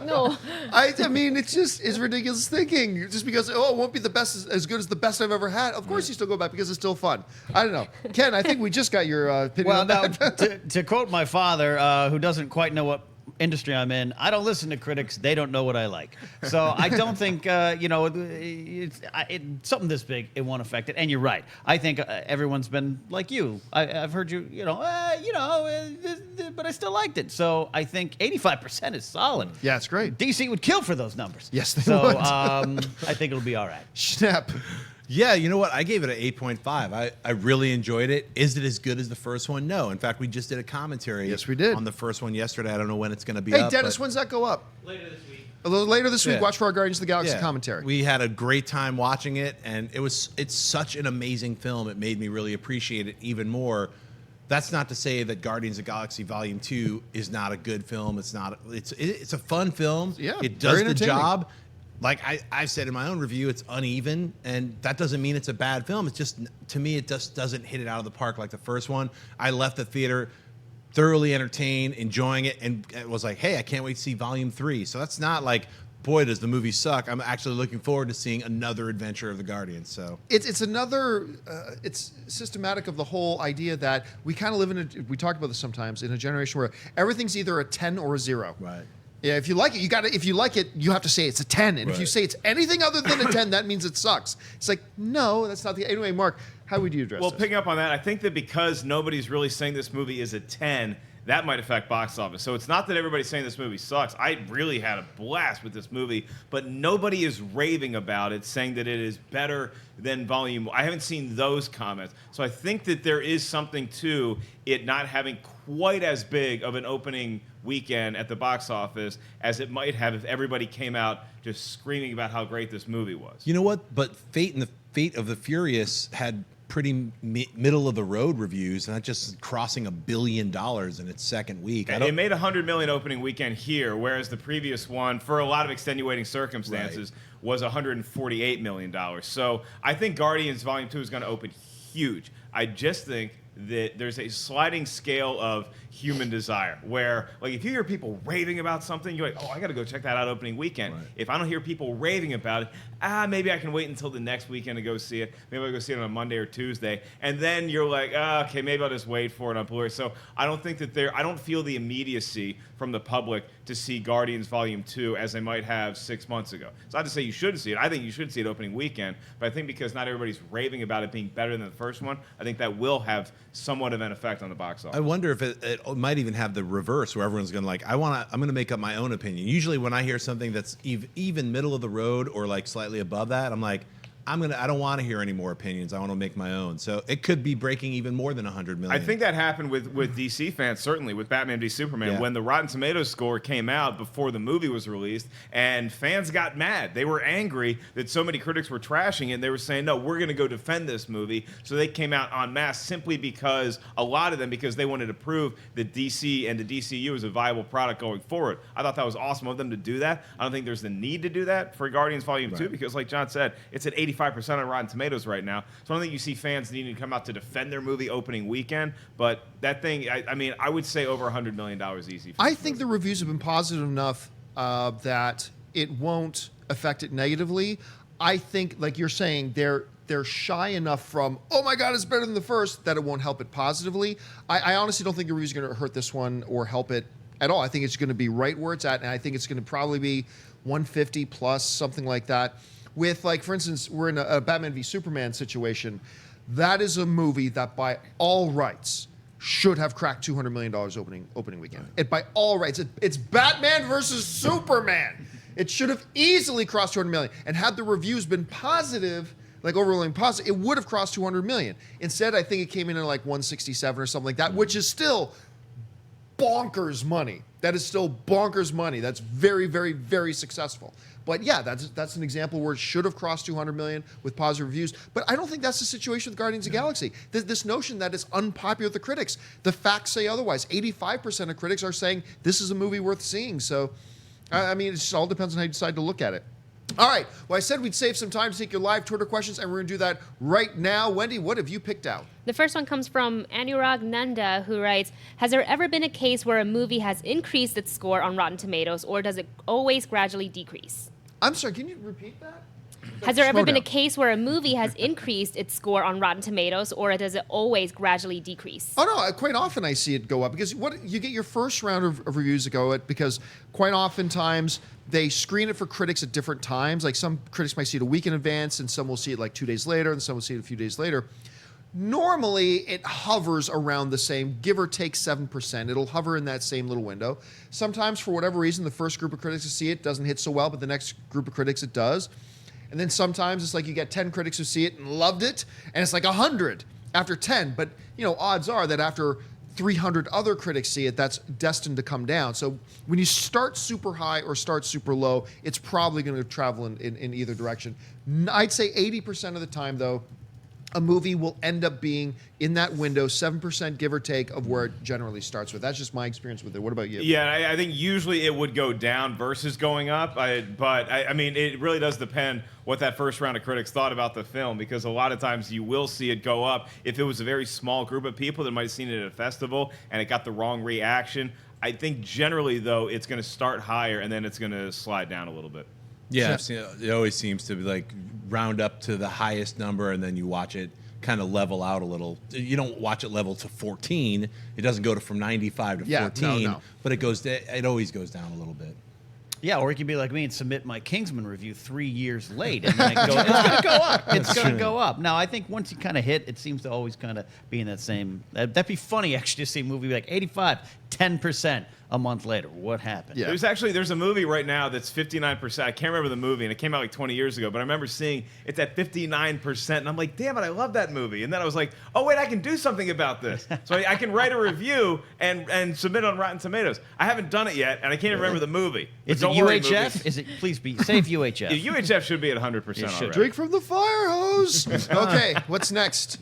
No. I mean, it's ridiculous thinking. Just because, it won't be the best, as good as the best I've ever had. Of course you still go back because it's still fun. I don't know. Ken, I think we just got your opinion Well, on now, that. to quote my father, who doesn't quite know what industry I'm in, I don't listen to critics. They don't know what I like. So I don't think, something this big, it won't affect it. And you're right. I think everyone's been like you. I've heard you, but I still liked it. So I think 85% is solid. Yeah, it's great. DC would kill for those numbers. Yes, they so, would. I think it'll be all right. Schnepp. Yeah, you know what? I gave it an 8.5. I really enjoyed it. Is it as good as the first one? No. In fact, we just did a commentary Yes, we did. on the first one yesterday. I don't know when it's going to be Hey, up. Dennis, but- when's that go up? Later this week. A little later this week, Yeah. watch for our Guardians of the Galaxy Yeah. commentary. We had a great time watching it, and it's such an amazing film. It made me really appreciate it even more. That's not to say that Guardians of the Galaxy Volume 2 is not a good film. It's not. It's a fun film. Yeah, it very does the entertaining. job. Like I said in my own review, it's uneven, and that doesn't mean it's a bad film. It's just, to me, it just doesn't hit it out of the park like the first one. I left the theater thoroughly entertained, enjoying it, and it was like, hey, I can't wait to see Volume 3. So that's not like, boy, does the movie suck. I'm actually looking forward to seeing another adventure of the Guardians. So It's another, it's systematic of the whole idea that we kind of live in we talk about this sometimes, in a generation where everything's either a 10 or a 0. Right. Yeah, if you like it, if you like it, you have to say it's a 10. And if you Right. say it's anything other than a 10, that means it sucks. It's like, no, that's not the, anyway, Mark, how would you address Well, this? picking up on that, I think that because nobody's really saying this movie is a 10, that might affect box office. So it's not that everybody's saying this movie sucks. I really had a blast with this movie, but nobody is raving about it, saying that it is better than Volume. I haven't seen those comments. So I think that there is something to it not having quite as big of an opening weekend at the box office as it might have if everybody came out just screaming about how great this movie was. You know what? But Fate of the Furious had pretty middle of the road reviews, and that just crossing $1 billion in its second week. It made $100 million opening weekend here, whereas the previous one, for a lot of extenuating circumstances, was $148 million. So I think Guardians Volume 2 is going to open huge. I just think that there's a sliding scale of human desire where, like, if you hear people raving about something, you're like, oh, I got to go check that out opening weekend. Right. If I don't hear people raving about it, maybe I can wait until the next weekend to go see it. Maybe I'll go see it on a Monday or Tuesday. And then you're like, okay, maybe I'll just wait for it on Blu-ray. So I don't think that I don't feel the immediacy from the public to see Guardians Volume 2 as they might have 6 months ago. It's not to say you shouldn't see it. I think you should see it opening weekend. But I think because not everybody's raving about it being better than the first one, I think that will have somewhat of an effect on the box office. I wonder if it might even have the reverse, where everyone's going to like, I'm going to make up my own opinion. Usually when I hear something that's even middle of the road or like slightly above that, I'm like, I don't want to hear any more opinions. I want to make my own. So it could be breaking even more than 100 million. I think that happened with DC fans, certainly with Batman v Superman, Yeah. when the Rotten Tomatoes score came out before the movie was released, and fans got mad. They were angry that so many critics were trashing it. They were saying, no, we're going to go defend this movie. So they came out en masse simply because, a lot of them, because they wanted to prove that DC and the DCU is a viable product going forward. I thought that was awesome of them to do that. I don't think there's the need to do that for Guardians Volume 2 because, like John said, it's at 85% on Rotten Tomatoes right now. So I don't think you see fans needing to come out to defend their movie opening weekend. But that thing, I mean, I would say over $100 million easy. I think the reviews have been positive enough that it won't affect it negatively. I think, like you're saying, they're shy enough from, oh my God, it's better than the first, that it won't help it positively. I honestly don't think the reviews are going to hurt this one or help it at all. I think it's going to be right where it's at, and I think it's going to probably be 150 plus, something like that. With, like, for instance, we're in a Batman v Superman situation. That is a movie that, by all rights, should have cracked $200 million opening weekend. It, by all rights, it's Batman versus Superman. It should have easily crossed 200 million. And had the reviews been positive, like overwhelmingly positive, it would have crossed 200 million. Instead, I think it came in at like 167 or something like that, which is still bonkers money. That is still bonkers money. That's very, very, very successful. But yeah, that's an example where it should have crossed 200 million with positive reviews. But I don't think that's the situation with Guardians of the Galaxy. This notion that it's unpopular with the critics. The facts say otherwise. 85% of critics are saying this is a movie worth seeing. So, I mean, it just all depends on how you decide to look at it. All right. Well, I said we'd save some time to take your live Twitter questions, and we're going to do that right now. Wendy, what have you picked out? The first one comes from Anurag Nanda, who writes, has there ever been a case where a movie has increased its score on Rotten Tomatoes, or does it always gradually decrease? I'm sorry, can you repeat that? Has there ever Slow been a down. case where a movie has increased its score on Rotten Tomatoes, or does it always gradually decrease? Oh no! Quite often I see it go up because what you get your first round of reviews that go up because quite oftentimes they screen it for critics at different times. Like some critics might see it a week in advance, and some will see it like 2 days later, and some will see it a few days later. Normally, it hovers around the same, give or take 7%. It'll hover in that same little window. Sometimes, for whatever reason, the first group of critics to see it doesn't hit so well, but the next group of critics it does. And then sometimes it's like you get 10 critics who see it and loved it, and it's like 100 after 10. But, you know, odds are that after 300 other critics see it, that's destined to come down. So when you start super high or start super low, it's probably going to travel in either direction. I'd say 80% of the time, though, a movie will end up being in that window, 7% give or take of where it generally starts with. That's just my experience with it. What about you? Yeah, I think usually it would go down versus going up. But I mean, it really does depend what that first round of critics thought about the film, because a lot of times you will see it go up if it was a very small group of people that might have seen it at a festival and it got the wrong reaction. I think generally, though, it's going to start higher and then it's going to slide down a little bit. Yeah, I've seen it always seems to be like round up to the highest number, and then you watch it kind of level out a little. You don't watch it level to 14. It doesn't go from 95 to 14, no. but it always goes down a little bit. Yeah, or you could be like me and submit my Kingsman review 3 years late, and then it's going to go up. It's going to go up. Now, I think once you kind of hit, it seems to always kind of be in that same. That'd be funny actually to see a movie like 85, 10% a month later. What happened? Yeah. There's a movie right now that's 59%. I can't remember the movie, and it came out like 20 years ago, but I remember seeing it's at 59%, and I'm like, damn it, I love that movie. And then I was like, oh wait, I can do something about this. So I can write a review and submit on Rotten Tomatoes. I haven't done it yet, and I can't remember the movie. Is it Don't worry, UHF? movie. Is it? Please be safe UHF. Yeah, UHF should be at 100% already. Drink from the fire hose. Okay, what's next?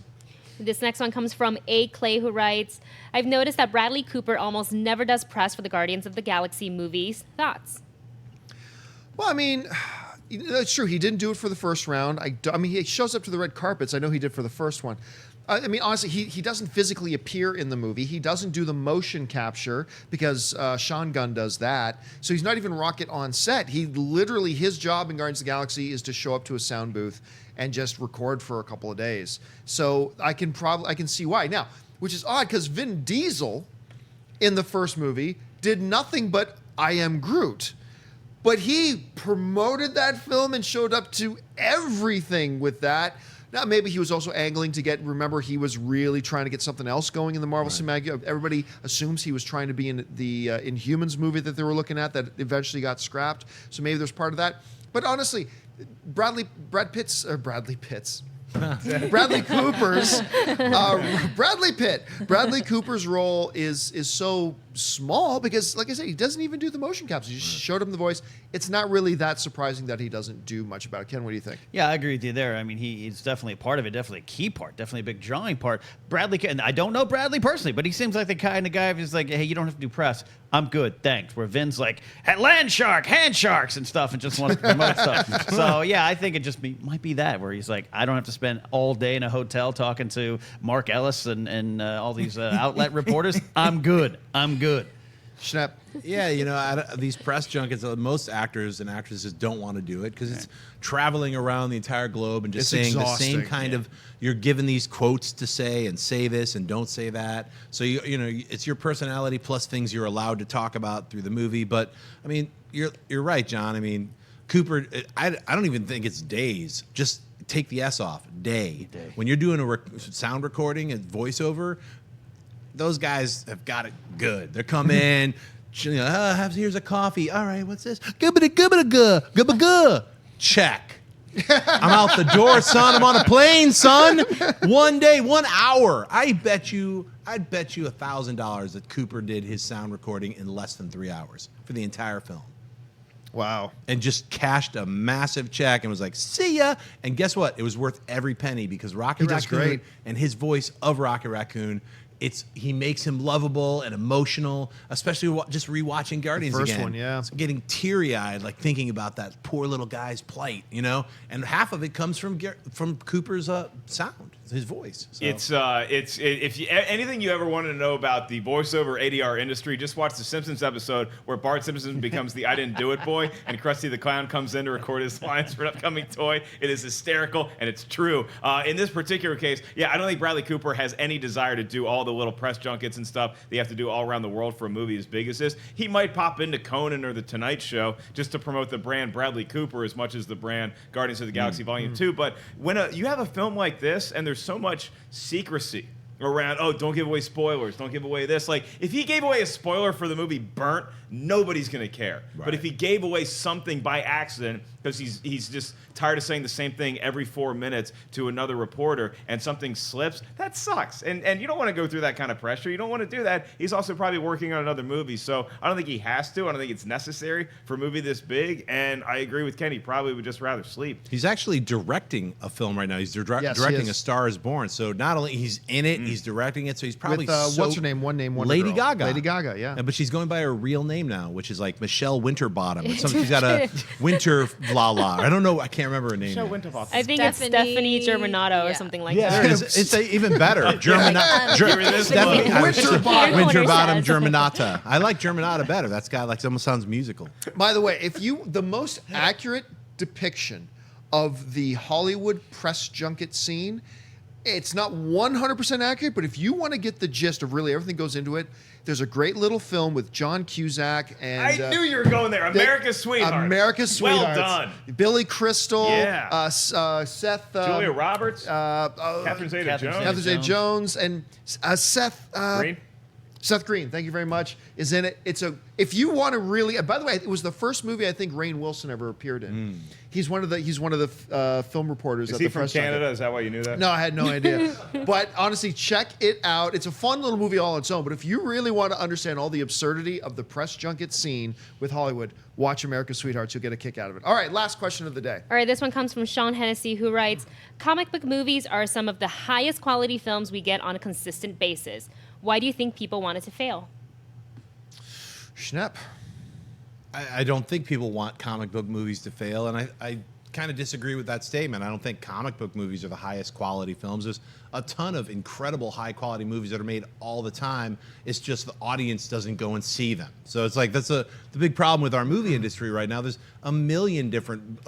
This next one comes from A. Clay, who writes, I've noticed that Bradley Cooper almost never does press for the Guardians of the Galaxy movies. Thoughts? Well, I mean, it's true. He didn't do it for the first round. I mean, he shows up to the red carpets. I know he did for the first one. I mean, honestly, he doesn't physically appear in the movie. He doesn't do the motion capture because Sean Gunn does that. So he's not even Rocket on set. He literally, his job in Guardians of the Galaxy is to show up to a sound booth and just record for a couple of days. So I can see why. Now, which is odd because Vin Diesel in the first movie did nothing but I Am Groot. But he promoted that film and showed up to everything with that. Now, maybe he was also angling to remember, he was really trying to get something else going in the Marvel Cinematic. Everybody assumes he was trying to be in the Inhumans movie that they were looking at that eventually got scrapped. So maybe there's part of that. But honestly, Bradley Cooper's Bradley Cooper's role is so small because, like I said, he doesn't even do the motion capture. You just showed him the voice. It's not really that surprising that he doesn't do much about it. Ken, what do you think? Yeah, I agree with you there. I mean, he's definitely a part of it, definitely a key part, definitely a big drawing part. Bradley, and I don't know Bradley personally, but he seems like the kind of guy who's like, hey, you don't have to do press. I'm good, thanks. Where Vin's like, hey, land shark, hand sharks and stuff, and just wants to promote stuff. So, yeah, I think it just might be that, where he's like, I don't have to spend all day in a hotel talking to Mark Ellis and all these outlet reporters. I'm good. Schnepp. Yeah, these press junkets, most actors and actresses don't want to do it because it's traveling around the entire globe and just It's saying exhausting. the same kind of, you're given these quotes to say and say this and don't say that. So, it's your personality plus things you're allowed to talk about through the movie. But, I mean, you're right, John. I mean, Cooper, I don't even think it's days. Just take the S off. Day. When you're doing a sound recording and voiceover, those guys have got it good. They're coming in, here's a coffee. All right, what's this? Gubba-gubba-gubba. Check. I'm out the door, son. I'm on a plane, son. 1 day, 1 hour. I'd bet you $1,000 that Cooper did his sound recording in less than 3 hours for the entire film. Wow. And just cashed a massive check and was like, see ya. And guess what? It was worth every penny because Rocket He does Raccoon great. and his voice of Rocket Raccoon, he makes him lovable and emotional, especially just rewatching Guardians first again. one, yeah. So getting teary-eyed, like thinking about that poor little guy's plight, And half of it comes from Cooper's sound, his voice. So. It's if you, anything you ever wanted to know about the voiceover ADR industry, just watch the Simpsons episode where Bart Simpson becomes the I didn't do it boy, and Krusty the Clown comes in to record his lines for an upcoming toy. It is hysterical and it's true. In this particular case, I don't think Bradley Cooper has any desire to do all the little press junkets and stuff that you have to do all around the world for a movie as big as this. He might pop into Conan or The Tonight Show just to promote the brand Bradley Cooper as much as the brand Guardians of the Galaxy Volume 2. But when you have a film like this and there's so much secrecy around, don't give away spoilers, don't give away this. Like, if he gave away a spoiler for the movie Burnt, nobody's going to care. Right. But if he gave away something by accident, because he's just tired of saying the same thing every 4 minutes to another reporter, and something slips, that sucks. And you don't want to go through that kind of pressure. You don't want to do that. He's also probably working on another movie, so I don't think he has to. I don't think it's necessary for a movie this big, and I agree with Kenny. Probably would just rather sleep. He's actually directing a film right now. He's Yes, directing he is. A Star is Born. So not only he's in it, he's directing it, so he's probably With, what's her name? One name, Wonder Lady Girl. Gaga. Lady Gaga, yeah. But she's going by her real name now, which is like Michelle Winterbottom. Or something. She's got a Winter la la. I don't know. I can't remember her name. Michelle now. Winterbottom. I think it's Stephanie Germanato or Yeah. something like Yeah, that. it's even better. Winterbottom. Winterbottom says. Germanata. I like Germanata better. That's guy like almost sounds musical. By the way, the most accurate depiction of the Hollywood press junket scene, it's not 100% accurate, but if you want to get the gist of really everything goes into it, there's a great little film with John Cusack and I knew you were going there. America's Sweetheart. America's Well Sweethearts. done. Billy Crystal, Yeah. Seth, Julia Roberts, Catherine Catherine Zeta-Jones. Catherine Zeta-Jones, and Seth Green. Seth Green, thank you very much, is in it. If you want to really, by the way, it was the first movie I think Rainn Wilson ever appeared in. He's one of the film reporters. Is at he the from press Canada? junket. Is that why you knew that? No, I had no idea. But honestly, check it out. It's a fun little movie all on its own. But if you really want to understand all the absurdity of the press junket scene with Hollywood, watch America's Sweethearts. You'll get a kick out of it. All right, last question of the day. All right, this one comes from Sean Hennessy, who writes, comic book movies are some of the highest quality films we get on a consistent basis. Why do you think people want it to fail? Schnepp. I don't think people want comic book movies to fail, and I kind of disagree with that statement. I don't think comic book movies are the highest quality films. There's a ton of incredible high quality movies that are made all the time. It's just the audience doesn't go and see them. So it's like that's the big problem with our movie industry right now. There's a million different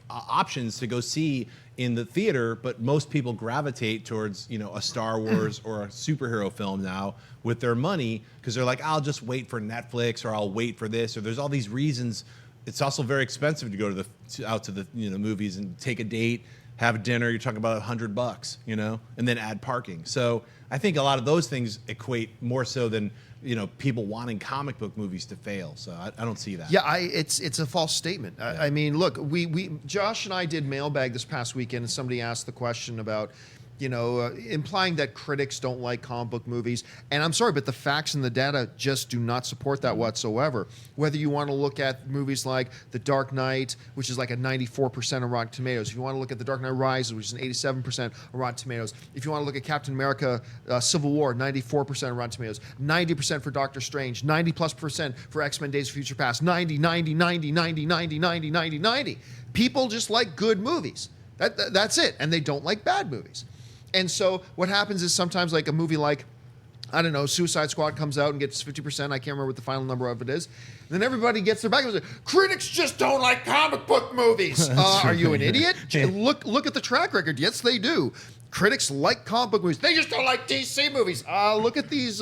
options to go see in the theater, but most people gravitate towards a Star Wars or a superhero film now with their money because they're like, I'll just wait for Netflix or I'll wait for this, or there's all these reasons. It's also very expensive to go out to the movies and take a date. have dinner, you're talking about $100, you know, and then add parking. So I think a lot of those things equate more so than, you know, people wanting comic book movies to fail. So I don't see that. Yeah, it's a false statement. I mean, look, we Josh and I did Mailbag this past weekend, and somebody asked the question about, you know, implying that critics don't like comic book movies. And I'm sorry, but the facts and the data just do not support that whatsoever. Whether you want to look at movies like The Dark Knight, which is like a 94% on Rotten Tomatoes. If you want to look at The Dark Knight Rises, which is an 87% on Rotten Tomatoes. If you want to look at Captain America Civil War, 94% on Rotten Tomatoes. 90% for Doctor Strange. 90+% for X-Men Days of Future Past. 90, 90, 90, 90, 90, 90, 90, 90. People just like good movies. That's it. And they don't like bad movies. And so what happens is sometimes like a movie like, I don't know, Suicide Squad comes out and gets 50%. I can't remember what the final number of it is. And then everybody gets their back and says, critics just don't like comic book movies. Are you an idiot? Look at the track record. Yes, they do. Critics like comic book movies. They just don't like DC movies. Look at these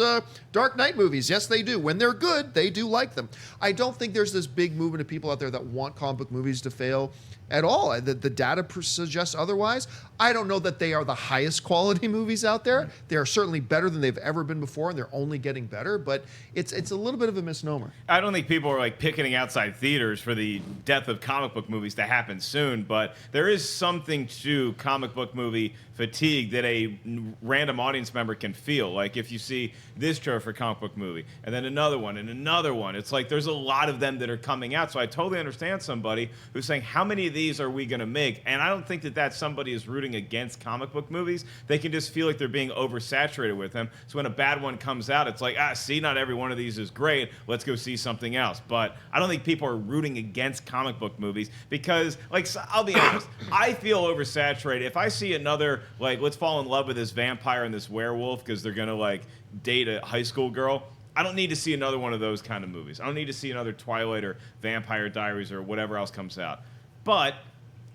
Dark Knight movies. Yes, they do. When they're good, they do like them. I don't think there's this big movement of people out there that want comic book movies to fail at all. The data suggests otherwise. I don't know that they are the highest quality movies out there. They are certainly better than they've ever been before, and they're only getting better. But it's a little bit of a misnomer. I don't think people are like picketing outside theaters for the death of comic book movies to happen soon, but there is something to comic book movie fatigue that a random audience member can feel. Like if you see this trailer for a comic book movie, and then another one, and another one, it's like there's a lot of them that are coming out. So I totally understand somebody who's saying, how many of these are we going to make? And I don't think that somebody is rooting against comic book movies. They can just feel like they're being oversaturated with them. So when a bad one comes out, it's like, see, not every one of these is great. Let's go see something else. But I don't think people are rooting against comic book movies because, like, I'll be honest, I feel oversaturated. If I see another, like, let's fall in love with this vampire and this werewolf because they're going to, like, date a high school girl, I don't need to see another one of those kind of movies. I don't need to see another Twilight or Vampire Diaries or whatever else comes out. But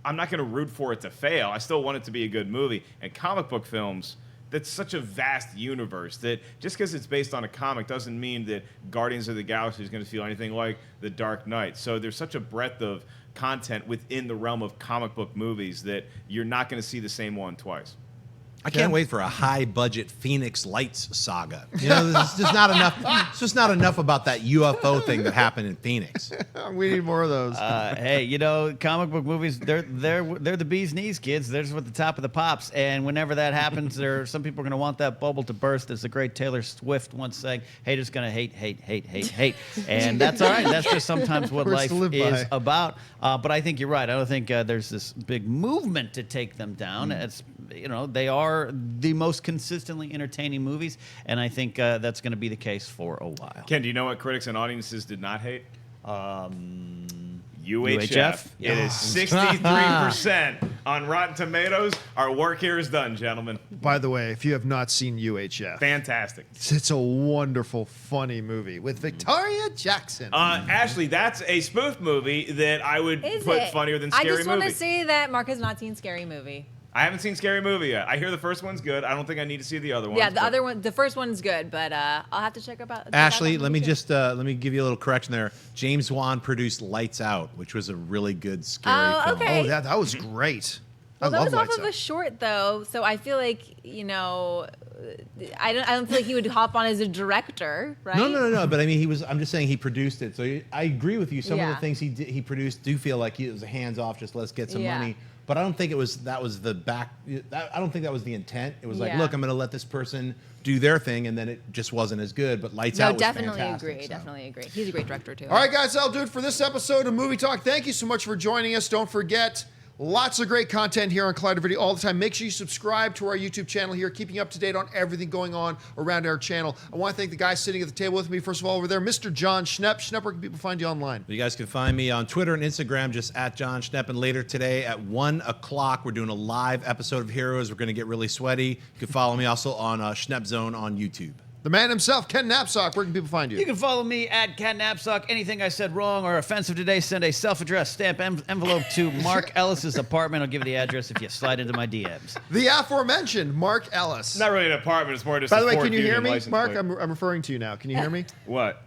I'm not going to root for it to fail. I still want it to be a good movie. And comic book films, that's such a vast universe that just because it's based on a comic doesn't mean that Guardians of the Galaxy is going to feel anything like The Dark Knight. So there's such a breadth of content within the realm of comic book movies that you're not going to see the same one twice. I can't wait for a high-budget Phoenix Lights saga. You know, there's just not enough. It's just not enough about that UFO thing that happened in Phoenix. We need more of those. Hey, you know, comic book movies, they're the bee's knees, kids. They're just at the top of the pops. And whenever that happens, some people are going to want that bubble to burst. There's the great Taylor Swift once saying, haters going to hate. And that's all right. That's just sometimes what life is about. But I think you're right. I don't think there's this big movement to take them down. It's, you know, they are the most consistently entertaining movies, and I think that's going to be the case for a while. Ken, do you know what critics and audiences did not hate? UHF? It is 63% on Rotten Tomatoes. Our work here is done, gentlemen. By the way, if you have not seen UHF, Fantastic. it's a wonderful, funny movie with Victoria Jackson. Ashley, that's a spoof movie that I would Is put it? funnier than I Scary just Movie. want to say that Mark has not seen Scary Movie. I haven't seen Scary Movie yet. I hear the first one's good. I don't think I need to see the other ones. Yeah, the but- other one, the first one's good, but I'll have to check about. Ashley, let me give you a little correction there. James Wan produced Lights Out, which was a really good scary film. okay. Oh, yeah, that was great. Well, I that love was off Lights of Out. a short though, so I feel like I don't feel like he would hop on as a director, right? No. But I mean, I'm just saying he produced it. So I agree with you. Some of Yeah. the things he produced do feel like it was hands off. Just let's get some Yeah. money. But I don't think that was the intent. It was like, Yeah. look, I'm going to let this person do their thing, and then it just wasn't as good. But Lights Out was definitely fantastic. agree. So. Definitely agree. He's a great director too. All right, guys, that'll do it for this episode of Movie Talk. Thank you so much for joining us. Don't forget, lots of great content here on Collider Video all the time. Make sure you subscribe to our YouTube channel here, keeping you up to date on everything going on around our channel. I want to thank the guy sitting at the table with me, first of all, over there, Mr. Jon Schnepp. Schnepp, where can people find you online? You guys can find me on Twitter and Instagram, just at Jon Schnepp. And later today at 1 o'clock, we're doing a live episode of Heroes. We're going to get really sweaty. You can follow me also on Schnepp Zone on YouTube. The man himself, Ken Napzok. Where can people find you? You can follow me at Cat Napzok. Anything I said wrong or offensive today, send a self-addressed stamp envelope to Mark Ellis's apartment. I'll give you the address if you slide into my DMs. The aforementioned Mark Ellis. It's not really an apartment. It's more just. By the a way, Ford can you Union hear me, license Mark? plate. I'm referring to you now. Can you hear me? What?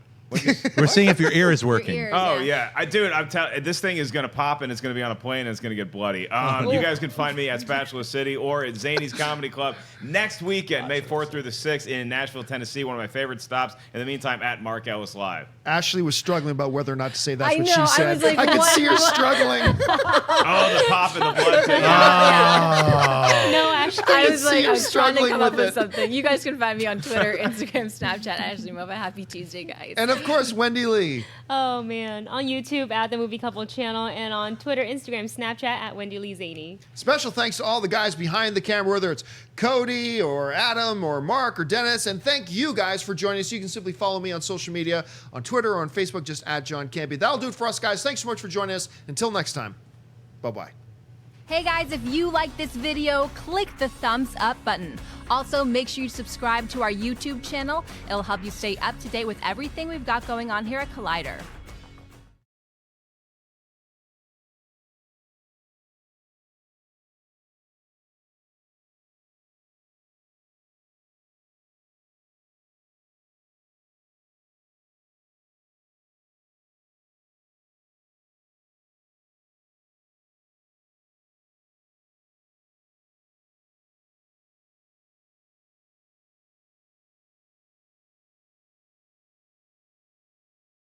We're seeing if your ear is working. ears. Oh Yeah. yeah, dude, I'm telling. This thing is gonna pop and it's gonna be on a plane and it's gonna get bloody. You guys can find me at Spatula City or at Zany's Comedy Club next weekend, May 4th through the 6th in Nashville, Tennessee. One of my favorite stops. In the meantime, at Mark Ellis Live. Ashley was struggling about whether or not to say that's I what know, she I said. was like, I could what? see her struggling. Oh, the pop and the blood. No, Ashley. I was like, you're I was trying to struggling come up with with it. something. You guys can find me on Twitter, Instagram, Snapchat, Ashley Mova. Happy Tuesday, guys. And of course, Wendy Lee. Oh man, on YouTube at the Movie Couple channel and on Twitter, Instagram, Snapchat at Wendy Lee Zany. Special thanks to all the guys behind the camera, whether it's Cody or Adam or Mark or Dennis. And thank you guys for joining us. You can simply follow me on social media, on Twitter or on Facebook, just at Jon Campea. That'll do it for us, guys. Thanks so much for joining us. Until next time, bye-bye. Hey guys, if you like this video, click the thumbs up button. Also, make sure you subscribe to our YouTube channel. It'll help you stay up to date with everything we've got going on here at Collider.